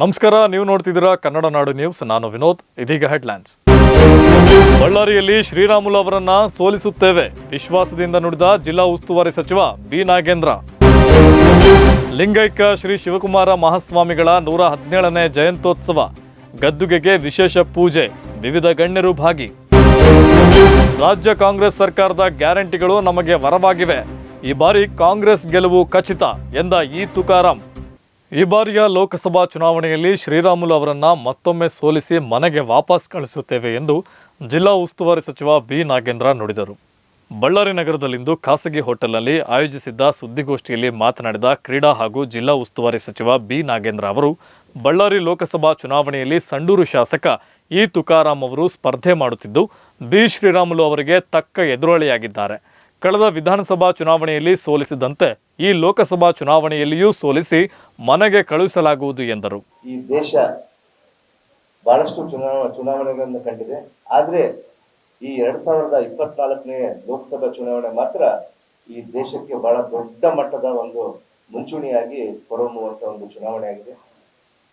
ನಮಸ್ಕಾರ, ನೀವು ನೋಡ್ತಿದ್ದೀರಾ ಕನ್ನಡ ನಾಡು ನ್ಯೂಸ್. ನಾನು ವಿನೋದ್. ಇದೀಗ ಹೆಡ್ಲೈನ್ಸ್. ಬಳ್ಳಾರಿಯಲ್ಲಿ ಶ್ರೀರಾಮುಲು ಅವರನ್ನ ಸೋಲಿಸುತ್ತೇವೆ, ವಿಶ್ವಾಸದಿಂದ ನುಡಿದ ಜಿಲ್ಲಾ ಉಸ್ತುವಾರಿ ಸಚಿವ ಬಿ ನಾಗೇಂದ್ರ. ಲಿಂಗೈಕ್ಯ ಶ್ರೀ ಶಿವಕುಮಾರ ಮಹಾಸ್ವಾಮಿಗಳ 117ನೇ ಜಯಂತ್ಯೋತ್ಸವ, ಗದ್ದುಗೆಗೆ ವಿಶೇಷ ಪೂಜೆ, ವಿವಿಧ ಗಣ್ಯರು ಭಾಗಿ. ರಾಜ್ಯ ಕಾಂಗ್ರೆಸ್ ಸರ್ಕಾರದ ಗ್ಯಾರಂಟಿಗಳು ನಮಗೆ ವರವಾಗಿವೆ, ಈ ಬಾರಿ ಕಾಂಗ್ರೆಸ್ ಗೆಲುವು ಖಚಿತ ಎಂದ ತುಕಾರಾಂ. ಈ ಬಾರಿಯ ಲೋಕಸಭಾ ಚುನಾವಣೆಯಲ್ಲಿ ಶ್ರೀರಾಮುಲು ಅವರನ್ನ ಮತ್ತೊಮ್ಮೆ ಸೋಲಿಸಿ ಮನೆಗೆ ವಾಪಸ್ ಕಳಿಸುತ್ತೇವೆ ಎಂದು ಜಿಲ್ಲಾ ಉಸ್ತುವಾರಿ ಸಚಿವ ಬಿ ನಾಗೇಂದ್ರ ನುಡಿದರು. ಬಳ್ಳಾರಿ ನಗರದಲ್ಲಿಂದು ಖಾಸಗಿ ಹೋಟೆಲ್ನಲ್ಲಿ ಆಯೋಜಿಸಿದ್ದ ಸುದ್ದಿಗೋಷ್ಠಿಯಲ್ಲಿ ಮಾತನಾಡಿದ ಕ್ರೀಡಾ ಹಾಗೂ ಜಿಲ್ಲಾ ಉಸ್ತುವಾರಿ ಸಚಿವ ಬಿ ನಾಗೇಂದ್ರ ಅವರು, ಬಳ್ಳಾರಿ ಲೋಕಸಭಾ ಚುನಾವಣೆಯಲ್ಲಿ ಸಂಡೂರು ಶಾಸಕ ತುಕಾರಾಂ ಅವರು ಸ್ಪರ್ಧೆ ಮಾಡುತ್ತಿದ್ದು ಬಿ ಶ್ರೀರಾಮುಲು ಅವರಿಗೆ ತಕ್ಕ ಎದುರಾಳಿಯಾಗಿದ್ದಾರೆ. ಕಳೆದ ವಿಧಾನಸಭಾ ಚುನಾವಣೆಯಲ್ಲಿ ಸೋಲಿಸಿದಂತೆ ಈ ಲೋಕಸಭಾ ಚುನಾವಣೆಯಲ್ಲಿಯೂ ಸೋಲಿಸಿ ಮನೆಗೆ ಕಳುಹಿಸಲಾಗುವುದು ಎಂದರು. ಈ ದೇಶ ಬಹಳಷ್ಟು ಚುನಾವಣೆಗಳನ್ನು ಕಂಡಿದೆ. ಆದ್ರೆ ಈ 2024ನೇ ಲೋಕಸಭಾ ಚುನಾವಣೆ ಮಾತ್ರ ಈ ದೇಶಕ್ಕೆ ಬಹಳ ದೊಡ್ಡ ಮಟ್ಟದ ಒಂದು ಮುಂಚೂಣಿಯಾಗಿ ಹೊರಹೊಮ್ಮುವಂತ ಒಂದು ಚುನಾವಣೆ ಆಗಿದೆ.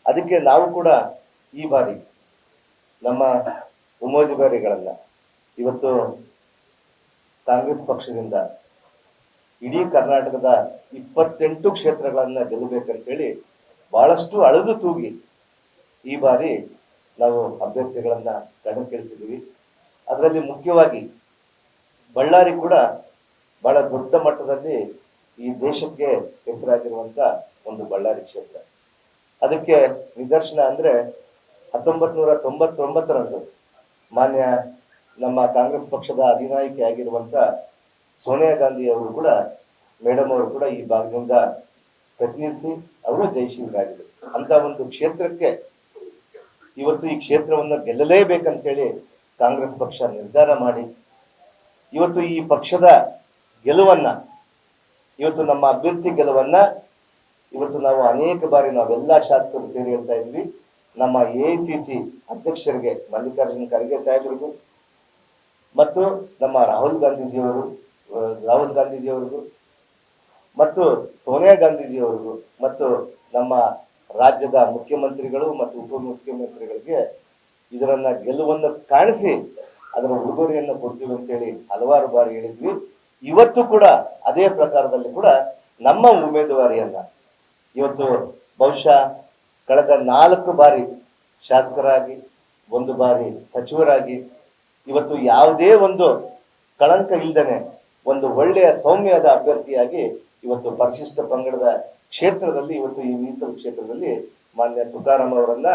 ಅದಕ್ಕೆ ನಾವು ಕೂಡ ಈ ಬಾರಿ ನಮ್ಮ ಉಮೇದುವಾರಿಗಳನ್ನ ಇವತ್ತು ಕಾಂಗ್ರೆಸ್ ಪಕ್ಷದಿಂದ ಇಡೀ ಕರ್ನಾಟಕದ 28 ಕ್ಷೇತ್ರಗಳನ್ನ ಗೆಲ್ಲಬೇಕಂತೇಳಿ ಬಹಳಷ್ಟು ಅಳೆದು ತೂಗಿ ಈ ಬಾರಿ ನಾವು ಅಭ್ಯರ್ಥಿಗಳನ್ನ ಕಣಕ್ಕಿಳಿಸಿದ್ದೀವಿ. ಅದರಲ್ಲಿ ಮುಖ್ಯವಾಗಿ ಬಳ್ಳಾರಿ ಕೂಡ ಬಹಳ ದೊಡ್ಡ ಮಟ್ಟದಲ್ಲಿ ಈ ದೇಶಕ್ಕೆ ಹೆಸರಾಗಿರುವಂತ ಒಂದು ಬಳ್ಳಾರಿ ಕ್ಷೇತ್ರ. ಅದಕ್ಕೆ ನಿದರ್ಶನ ಅಂದ್ರೆ 1999ರಂದು ಮಾನ್ಯ ನಮ್ಮ ಕಾಂಗ್ರೆಸ್ ಪಕ್ಷದ ಅಧಿನಾಯಕಿ ಆಗಿರುವಂತ ಸೋನಿಯಾ ಗಾಂಧಿ ಅವರು ಕೂಡ ಮೇಡಮ್ ಅವರು ಕೂಡ ಈ ಭಾಗದಿಂದ ಪ್ರತಿನಿಧಿಸಿ ಅವರು ಜಯಶೀಲರಾಗಿದ್ದರು. ಅಂತ ಒಂದು ಕ್ಷೇತ್ರಕ್ಕೆ ಇವತ್ತು ಈ ಕ್ಷೇತ್ರವನ್ನ ಗೆಲ್ಲಲೇಬೇಕಂತೇಳಿ ಕಾಂಗ್ರೆಸ್ ಪಕ್ಷ ನಿರ್ಧಾರ ಮಾಡಿ ಇವತ್ತು ಈ ಪಕ್ಷದ ಗೆಲುವನ್ನ, ಇವತ್ತು ನಮ್ಮ ಅಭ್ಯರ್ಥಿ ಗೆಲುವನ್ನ ಇವತ್ತು ನಾವು ಅನೇಕ ಬಾರಿ ನಾವೆಲ್ಲ ಶಾಸಕರು ಸೇರಿ ಹೇಳ್ತಾ ಇದ್ವಿ. ನಮ್ಮ AICC ಅಧ್ಯಕ್ಷರಿಗೆ ಮಲ್ಲಿಕಾರ್ಜುನ ಖರ್ಗೆ ಸಾಹೇಬರಿಗೂ ಮತ್ತು ನಮ್ಮ ರಾಹುಲ್ ಗಾಂಧೀಜಿಯವರಿಗೂ ಮತ್ತು ಸೋನಿಯಾ ಗಾಂಧೀಜಿಯವರಿಗೂ ಮತ್ತು ನಮ್ಮ ರಾಜ್ಯದ ಮುಖ್ಯಮಂತ್ರಿಗಳು ಮತ್ತು ಉಪಮುಖ್ಯಮಂತ್ರಿಗಳಿಗೆ ಇದರನ್ನ ಗೆಲುವನ್ನು ಕಾಣಿಸಿ ಅದರ ಉಡುಗೊರೆಯನ್ನು ಕೊಡ್ತೀವಿ ಅಂತೇಳಿ ಹಲವಾರು ಬಾರಿ ಹೇಳಿದ್ವಿ. ಇವತ್ತು ಕೂಡ ಅದೇ ಪ್ರಕಾರದಲ್ಲಿ ಕೂಡ ನಮ್ಮ ಉಮೇದುವಾರಿಯನ್ನ ಇವತ್ತು ಬಹುಶಃ ಕಳೆದ 4 ಬಾರಿ ಶಾಸಕರಾಗಿ, 1 ಬಾರಿ ಸಚಿವರಾಗಿ, ಇವತ್ತು ಯಾವುದೇ ಒಂದು ಕಳಂಕ ಇಲ್ಲದೇನೆ ಒಂದು ಒಳ್ಳೆಯ ಸೌಮ್ಯದ ಅಭ್ಯರ್ಥಿಯಾಗಿ ಇವತ್ತು ಪರಿಶಿಷ್ಟ ಪಂಗಡದ ಕ್ಷೇತ್ರದಲ್ಲಿ ಇವತ್ತು ಈ ಮೀಸಲು ಕ್ಷೇತ್ರದಲ್ಲಿ ಮಾನ್ಯ ತುಕಾರಾಂ ಅವರನ್ನ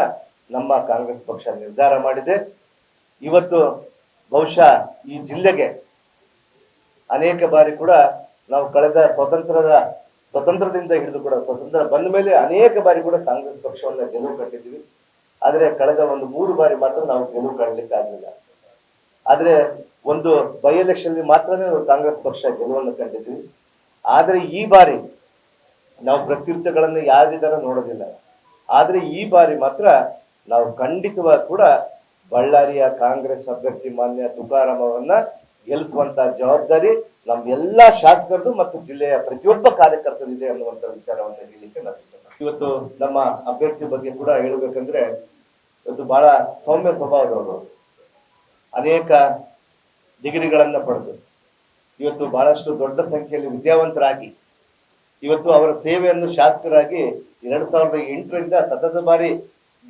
ನಮ್ಮ ಕಾಂಗ್ರೆಸ್ ಪಕ್ಷ ನಿರ್ಧಾರ ಮಾಡಿದೆ. ಇವತ್ತು ಬಹುಶಃ ಈ ಜಿಲ್ಲೆಗೆ ಅನೇಕ ಬಾರಿ ಕೂಡ ನಾವು ಕಳೆದ ಸ್ವತಂತ್ರದಿಂದ ಹಿಡಿದು ಕೂಡ ಸ್ವತಂತ್ರ ಬಂದ ಮೇಲೆ ಅನೇಕ ಬಾರಿ ಕೂಡ ಕಾಂಗ್ರೆಸ್ ಪಕ್ಷವನ್ನ ಗೆಲುವು ಕಂಡಿದ್ದೀವಿ. ಆದ್ರೆ ಕಳೆದ 3 ಬಾರಿ ಮಾತ್ರ ನಾವು ಗೆಲುವು ಕಾಣಲಿಕ್ಕೆ ಆಗಲಿಲ್ಲ. ಆದ್ರೆ ಒಂದು ಬೈ ಎಲೆಕ್ಷನ್ ಮಾತ್ರನೇ ಕಾಂಗ್ರೆಸ್ ಪಕ್ಷ ಗೆಲುವನ್ನು ಕಂಡಿದ್ವಿ. ಆದ್ರೆ ಈ ಬಾರಿ ನಾವು ಪ್ರತ್ಯುತ್ತರಗಳನ್ನು ಯಾರಿದಾರ ನೋಡೋದಿಲ್ಲ. ಆದ್ರೆ ಈ ಬಾರಿ ಮಾತ್ರ ನಾವು ಖಂಡಿತವಾಗಿ ಕೂಡ ಬಳ್ಳಾರಿಯ ಕಾಂಗ್ರೆಸ್ ಅಭ್ಯರ್ಥಿ ಮಾನ್ಯ ತುಕಾರಾಂ ಅವರನ್ನ ಗೆಲ್ಲಿಸುವಂತ ಜವಾಬ್ದಾರಿ ನಮ್ಮೆಲ್ಲಾ ಶಾಸಕರದು ಮತ್ತು ಜಿಲ್ಲೆಯ ಪ್ರತಿಯೊಬ್ಬ ಕಾರ್ಯಕರ್ತರಿದೆ ಅನ್ನುವಂತ ವಿಚಾರವನ್ನು ಹೇಳಲಿಕ್ಕೆ ನಾನು ಇಷ್ಟಪಡ್ತೀನಿ. ಇವತ್ತು ನಮ್ಮ ಅಭ್ಯರ್ಥಿ ಬಗ್ಗೆ ಕೂಡ ಹೇಳಬೇಕಂದ್ರೆ ಇವತ್ತು ಬಹಳ ಸೌಮ್ಯ ಸ್ವಭಾವದವರು, ಅನೇಕ ಡಿಗ್ರಿಗಳನ್ನ ಪಡೆದು ಇವತ್ತು ಬಹಳಷ್ಟು ದೊಡ್ಡ ಸಂಖ್ಯೆಯಲ್ಲಿ ವಿದ್ಯಾವಂತರಾಗಿ ಇವತ್ತು ಅವರ ಸೇವೆಯನ್ನು ಶಾಸಕರಾಗಿ 2008ರಿಂದ ಸತತ ಬಾರಿ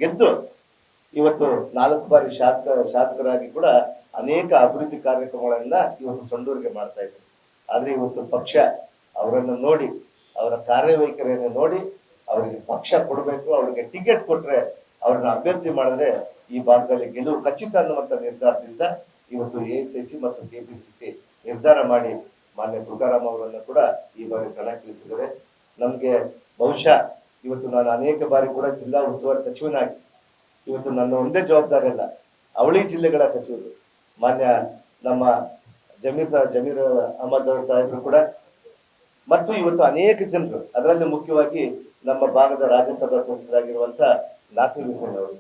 ಗೆದ್ದು ಇವತ್ತು 4 ಬಾರಿ ಶಾಸಕರಾಗಿ ಕೂಡ ಅನೇಕ ಅಭಿವೃದ್ಧಿ ಕಾರ್ಯಕ್ರಮಗಳನ್ನ ಇವತ್ತು ಸಂಡೂರಿಗೆ ಮಾಡ್ತಾ ಇದ್ದಾರೆ. ಆದ್ರೆ ಇವತ್ತು ಪಕ್ಷ ಅವರನ್ನು ನೋಡಿ, ಅವರ ಕಾರ್ಯವೈಖರಿಯನ್ನು ನೋಡಿ ಅವರಿಗೆ ಪಕ್ಷ ಕೊಡಬೇಕು, ಅವರಿಗೆ ಟಿಕೆಟ್ ಕೊಟ್ರೆ ಅವ್ರನ್ನ ಅಭ್ಯರ್ಥಿ ಮಾಡಿದ್ರೆ ಈ ಭಾಗದಲ್ಲಿ ಗೆಲುವು ಖಚಿತ ಅನ್ನುವಂತ ನಿರ್ಧಾರದಿಂದ ಇವತ್ತು AICC ಮತ್ತು KPCC ನಿರ್ಧಾರ ಮಾಡಿ ಮಾನ್ಯ ತುಕಾರಾಂ ಅವರನ್ನು ಕೂಡ ಈ ಬಾರಿ ಕಣಕ್ಕಿಳಿಸಿದ್ದಾರೆ. ನಮ್ಗೆ ಬಹುಶಃ ಇವತ್ತು ನಾನು ಅನೇಕ ಬಾರಿ ಕೂಡ ಜಿಲ್ಲಾ ಉಸ್ತುವಾರಿ ಸಚಿವನಾಗಿ ಇವತ್ತು ನನ್ನ ಒಂದೇ ಜವಾಬ್ದಾರಿ ಅಲ್ಲ, ಅವಳಿ ಜಿಲ್ಲೆಗಳ ಸಚಿವರು ಮಾನ್ಯ ನಮ್ಮ ಜಮೀರ್ ಅಹಮದ್ ಸಾಹೇಬರು ಕೂಡ ಮತ್ತು ಇವತ್ತು ಅನೇಕ ಜನರು, ಅದರಲ್ಲಿ ಮುಖ್ಯವಾಗಿ ನಮ್ಮ ಭಾಗದ ರಾಜ್ಯಸಭಾ ಸದಸ್ಯರಾಗಿರುವಂತ ನಾಸಿರ್ ಹುಸೇನ್ ಅವರು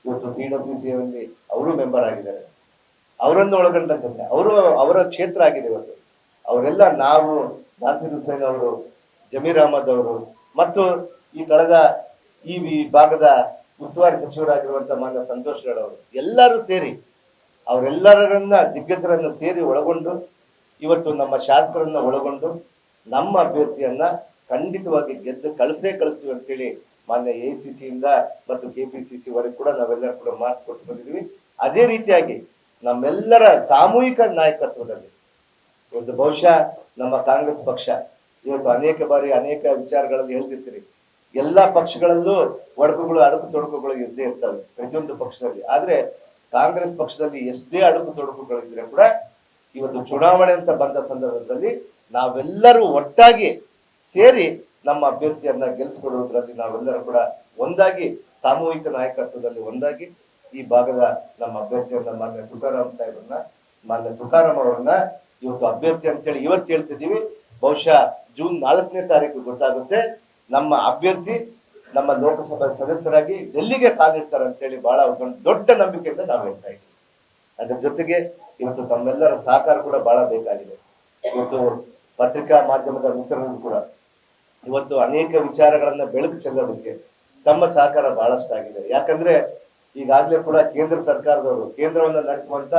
ಇವತ್ತು CWC ಯಲ್ಲಿ ಅವರು ಮೆಂಬರ್ ಆಗಿದ್ದಾರೆ. ಅವರನ್ನು ಒಳಗೊಂಡಂತೆ ಅವರ ಕ್ಷೇತ್ರ ಆಗಿದೆ ಇವತ್ತು. ಅವರೆಲ್ಲ ನಾವು, ನಾಸಿರ್ ಹುಸೇನ್ ಅವರು, ಜಮೀರ್ ಅಹಮದ್ ಅವರು ಮತ್ತು ಈ ಕಳೆದ ಈ ಭಾಗದ ಉಸ್ತುವಾರಿ ಸಚಿವರಾಗಿರುವಂತ ಮಾನ್ಯ ಸಂತೋಷ್ ಗೌಡ ಅವರು ಎಲ್ಲರೂ ಸೇರಿ ಅವರೆಲ್ಲರನ್ನ ದಿಗ್ಗಜರನ್ನ ಸೇರಿ ಒಳಗೊಂಡು ಇವತ್ತು ನಮ್ಮ ಶಾಸಕರನ್ನ ಒಳಗೊಂಡು ನಮ್ಮ ಅಭ್ಯರ್ಥಿಯನ್ನ ಖಂಡಿತವಾಗಿ ಗೆದ್ದು ಕಳಿಸ್ತೀವಿ ಅಂತೇಳಿ ಮಾನ್ಯ AICC ಇಂದ ಮತ್ತು KPCC ವರೆಗೂ ಕೂಡ ನಾವೆಲ್ಲರೂ ಕೂಡ ಮಾತು ಕೊಟ್ಟು ಬಂದಿದ್ವಿ. ಅದೇ ರೀತಿಯಾಗಿ ನಮ್ಮೆಲ್ಲರ ಸಾಮೂಹಿಕ ನಾಯಕತ್ವದಲ್ಲಿ ಇವತ್ತು ಬಹುಶಃ ನಮ್ಮ ಕಾಂಗ್ರೆಸ್ ಪಕ್ಷ ಇವತ್ತು ಅನೇಕ ಬಾರಿ ಅನೇಕ ವಿಚಾರಗಳಲ್ಲಿ ಹೇಳ್ತಿರ್ತೀರಿ, ಎಲ್ಲಾ ಪಕ್ಷಗಳಲ್ಲೂ ಒಡಕುಗಳು ಅಡಕು ತೊಡಕುಗಳು ಇದ್ದೇ ಇರ್ತವೆ ಪ್ರತಿಯೊಂದು ಪಕ್ಷದಲ್ಲಿ. ಆದ್ರೆ ಕಾಂಗ್ರೆಸ್ ಪಕ್ಷದಲ್ಲಿ ಎಷ್ಟೇ ಅಡಕು ತೊಡಕುಗಳಿದ್ರೆ ಕೂಡ ಇವತ್ತು ಚುನಾವಣೆ ಅಂತ ಬಂದ ಸಂದರ್ಭದಲ್ಲಿ ನಾವೆಲ್ಲರೂ ಒಟ್ಟಾಗಿ ಸೇರಿ ನಮ್ಮ ಅಭ್ಯರ್ಥಿಯನ್ನ ಗೆಲ್ಲಿಸಿಕೊಡುವುದರಲ್ಲಿ ನಾವೆಲ್ಲರೂ ಕೂಡ ಒಂದಾಗಿ ಸಾಮೂಹಿಕ ನಾಯಕತ್ವದಲ್ಲಿ ಒಂದಾಗಿ ಈ ಭಾಗದ ನಮ್ಮ ಅಭ್ಯರ್ಥಿಯನ್ನ ಮಾನ್ಯ ತುಕಾರಾಮ್ ಅವರನ್ನ ಇವತ್ತು ಅಭ್ಯರ್ಥಿ ಅಂತೇಳಿ ಇವತ್ತು ಹೇಳ್ತಿದ್ದೀವಿ. ಬಹುಶಃ ಜೂನ್ 4ನೇ ತಾರೀಕು ಗೊತ್ತಾಗುತ್ತೆ ನಮ್ಮ ಅಭ್ಯರ್ಥಿ ನಮ್ಮ ಲೋಕಸಭಾ ಸದಸ್ಯರಾಗಿ ಡೆಲ್ಲಿಗೆ ಕಾಲಿಡ್ತಾರೆ ಅಂತೇಳಿ ಬಹಳ ಒಂದು ದೊಡ್ಡ ನಂಬಿಕೆಯಿಂದ ನಾವು ಹೇಳ್ತಾ ಇದ್ದೀವಿ. ಅದ್ರ ಜೊತೆಗೆ ಇವತ್ತು ತಮ್ಮೆಲ್ಲರ ಸಹಕಾರ ಕೂಡ ಬಹಳ ಬೇಕಾಗಿದೆ. ಇವತ್ತು ಪತ್ರಿಕಾ ಮಾಧ್ಯಮದ ಮಿತ್ರರು ಕೂಡ ಇವತ್ತು ಅನೇಕ ವಿಚಾರಗಳನ್ನ ಬೆಳಕು ಚೆಲ್ಲೋದಕ್ಕೆ ತಮ್ಮ ಸಹಕಾರ ಬಹಳಷ್ಟು ಆಗಿದೆ. ಯಾಕಂದ್ರೆ ಈಗಾಗಲೇ ಕೂಡ ಕೇಂದ್ರ ಸರ್ಕಾರದವರು ಕೇಂದ್ರವನ್ನ ನಡೆಸುವಂತ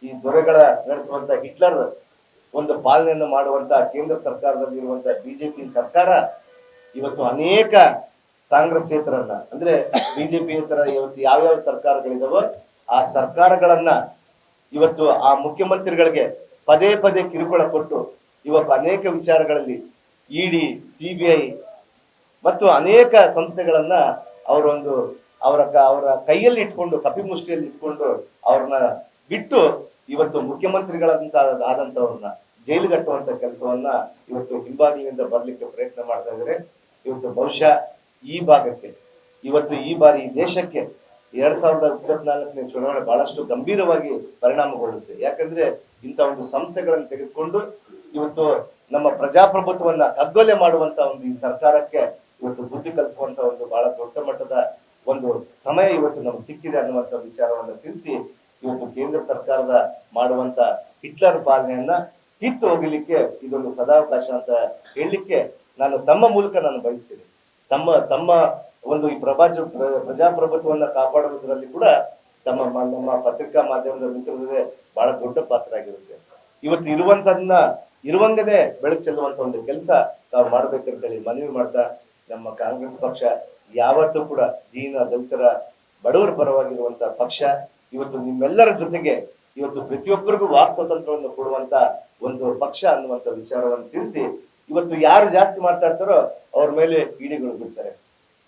ಈ ದೊರೆಗಳ ನಡೆಸುವಂತ ಹಿಟ್ಲರ್ ಒಂದು ಪಾಲನೆಯನ್ನು ಮಾಡುವಂತ ಕೇಂದ್ರ ಸರ್ಕಾರದಲ್ಲಿ ಇರುವಂತ ಬಿಜೆಪಿ ಸರ್ಕಾರ ಇವತ್ತು ಅನೇಕ ಕಾಂಗ್ರೆಸ್ಸೇತರನ್ನ ಅಂದ್ರೆ ಬಿಜೆಪಿಯೇತರ ಇವತ್ತು ಯಾವ್ಯಾವ ಸರ್ಕಾರಗಳಿದಾವೋ ಆ ಸರ್ಕಾರಗಳನ್ನ ಇವತ್ತು ಆ ಮುಖ್ಯಮಂತ್ರಿಗಳಿಗೆ ಪದೇ ಪದೇ ಕಿರುಕುಳ ಕೊಟ್ಟು ಇವತ್ತು ಅನೇಕ ವಿಚಾರಗಳಲ್ಲಿ ಇಡಿ, CBI ಮತ್ತು ಅನೇಕ ಸಂಸ್ಥೆಗಳನ್ನ ಅವರ ಕೈಯಲ್ಲಿ ಇಟ್ಕೊಂಡು ಕಪಿಮುಷ್ಟಿಯಲ್ಲಿ ಇಟ್ಕೊಂಡು ಅವ್ರನ್ನ ಬಿಟ್ಟು ಇವತ್ತು ಮುಖ್ಯಮಂತ್ರಿಗಳಂತ ಆದಂತವ್ರನ್ನ ಜೈಲುಗಟ್ಟುವಂತ ಕೆಲಸವನ್ನ ಇವತ್ತು ಹಿಂಬಾಗಿಲಿನಿಂದ ಬರ್ಲಿಕ್ಕೆ ಪ್ರಯತ್ನ ಮಾಡ್ತಾ ಇದ್ದಾರೆ. ಇವತ್ತು ಬಹುಶಃ ಈ ಭಾಗಕ್ಕೆ ಇವತ್ತು ಈ ಬಾರಿ ಈ ದೇಶಕ್ಕೆ 2024ನೇ ಚುನಾವಣೆ ಬಹಳಷ್ಟು ಗಂಭೀರವಾಗಿ ಪರಿಣಾಮಗೊಳ್ಳುತ್ತೆ. ಯಾಕಂದ್ರೆ ಇಂಥ ಒಂದು ಸಂಸ್ಥೆಗಳನ್ನು ತೆಗೆದುಕೊಂಡು ಇವತ್ತು ನಮ್ಮ ಪ್ರಜಾಪ್ರಭುತ್ವವನ್ನ ಕಗ್ಗೊಲೆ ಮಾಡುವಂತ ಒಂದು ಈ ಸರ್ಕಾರಕ್ಕೆ ಇವತ್ತು ಬುದ್ಧಿ ಕಲಿಸುವಂತ ಒಂದು ಬಹಳ ದೊಡ್ಡ ಮಟ್ಟದ ಒಂದು ಸಮಯ ಇವತ್ತು ನಮ್ಗೆ ಸಿಕ್ಕಿದೆ ಅನ್ನುವಂತ ವಿಚಾರವನ್ನ ತಿಳಿಸಿ ಇವತ್ತು ಕೇಂದ್ರ ಸರ್ಕಾರದ ಮಾಡುವಂತ ಹಿಟ್ಲರ್ ಪಾಲನೆಯನ್ನ ಕಿತ್ತು ಹೋಗಲಿಕ್ಕೆ ಇದೊಂದು ಸದಾವಕಾಶ ಅಂತ ಹೇಳಲಿಕ್ಕೆ ನಾನು ತಮ್ಮ ಮೂಲಕ ನಾನು ಬಯಸ್ತೀನಿ. ತಮ್ಮ ಒಂದು ಈ ಪ್ರಜಾಪ್ರಭುತ್ವವನ್ನ ಕಾಪಾಡುವುದರಲ್ಲಿ ಕೂಡ ನಮ್ಮ ಪತ್ರಿಕಾ ಮಾಧ್ಯಮದ ಮಿತ್ರರದೇ ಬಹಳ ದೊಡ್ಡ ಪಾತ್ರ ಆಗಿರುತ್ತೆ. ಇವತ್ತು ಇರುವಂಗದೇ ಬೆಳಕು ಚೆಲ್ಲುವಂತ ಒಂದು ಕೆಲಸ ತಾವು ಮಾಡ್ಬೇಕಂತ ಹೇಳಿ ಮನವಿ ಮಾಡ್ತಾ ನಮ್ಮ ಕಾಂಗ್ರೆಸ್ ಪಕ್ಷ ಯಾವತ್ತೂ ಕೂಡ ದೀನ ದಲಿತರ ಬಡವರ ಪರವಾಗಿರುವಂತ ಪಕ್ಷ. ಇವತ್ತು ನಿಮ್ಮೆಲ್ಲರ ಜೊತೆಗೆ ಇವತ್ತು ಪ್ರತಿಯೊಬ್ಬರಿಗೂ ವಾಕ್ ಸ್ವಾತಂತ್ರ್ಯವನ್ನು ಕೊಡುವಂತ ಒಂದು ಪಕ್ಷ ಅನ್ನುವಂತ ವಿಚಾರವನ್ನು ತಿಳಿಸಿ ಇವತ್ತು ಯಾರು ಜಾಸ್ತಿ ಮಾತಾಡ್ತಾರೋ ಅವ್ರ ಮೇಲೆ ಇಡಿಗಳು ಬಿಡ್ತಾರೆ,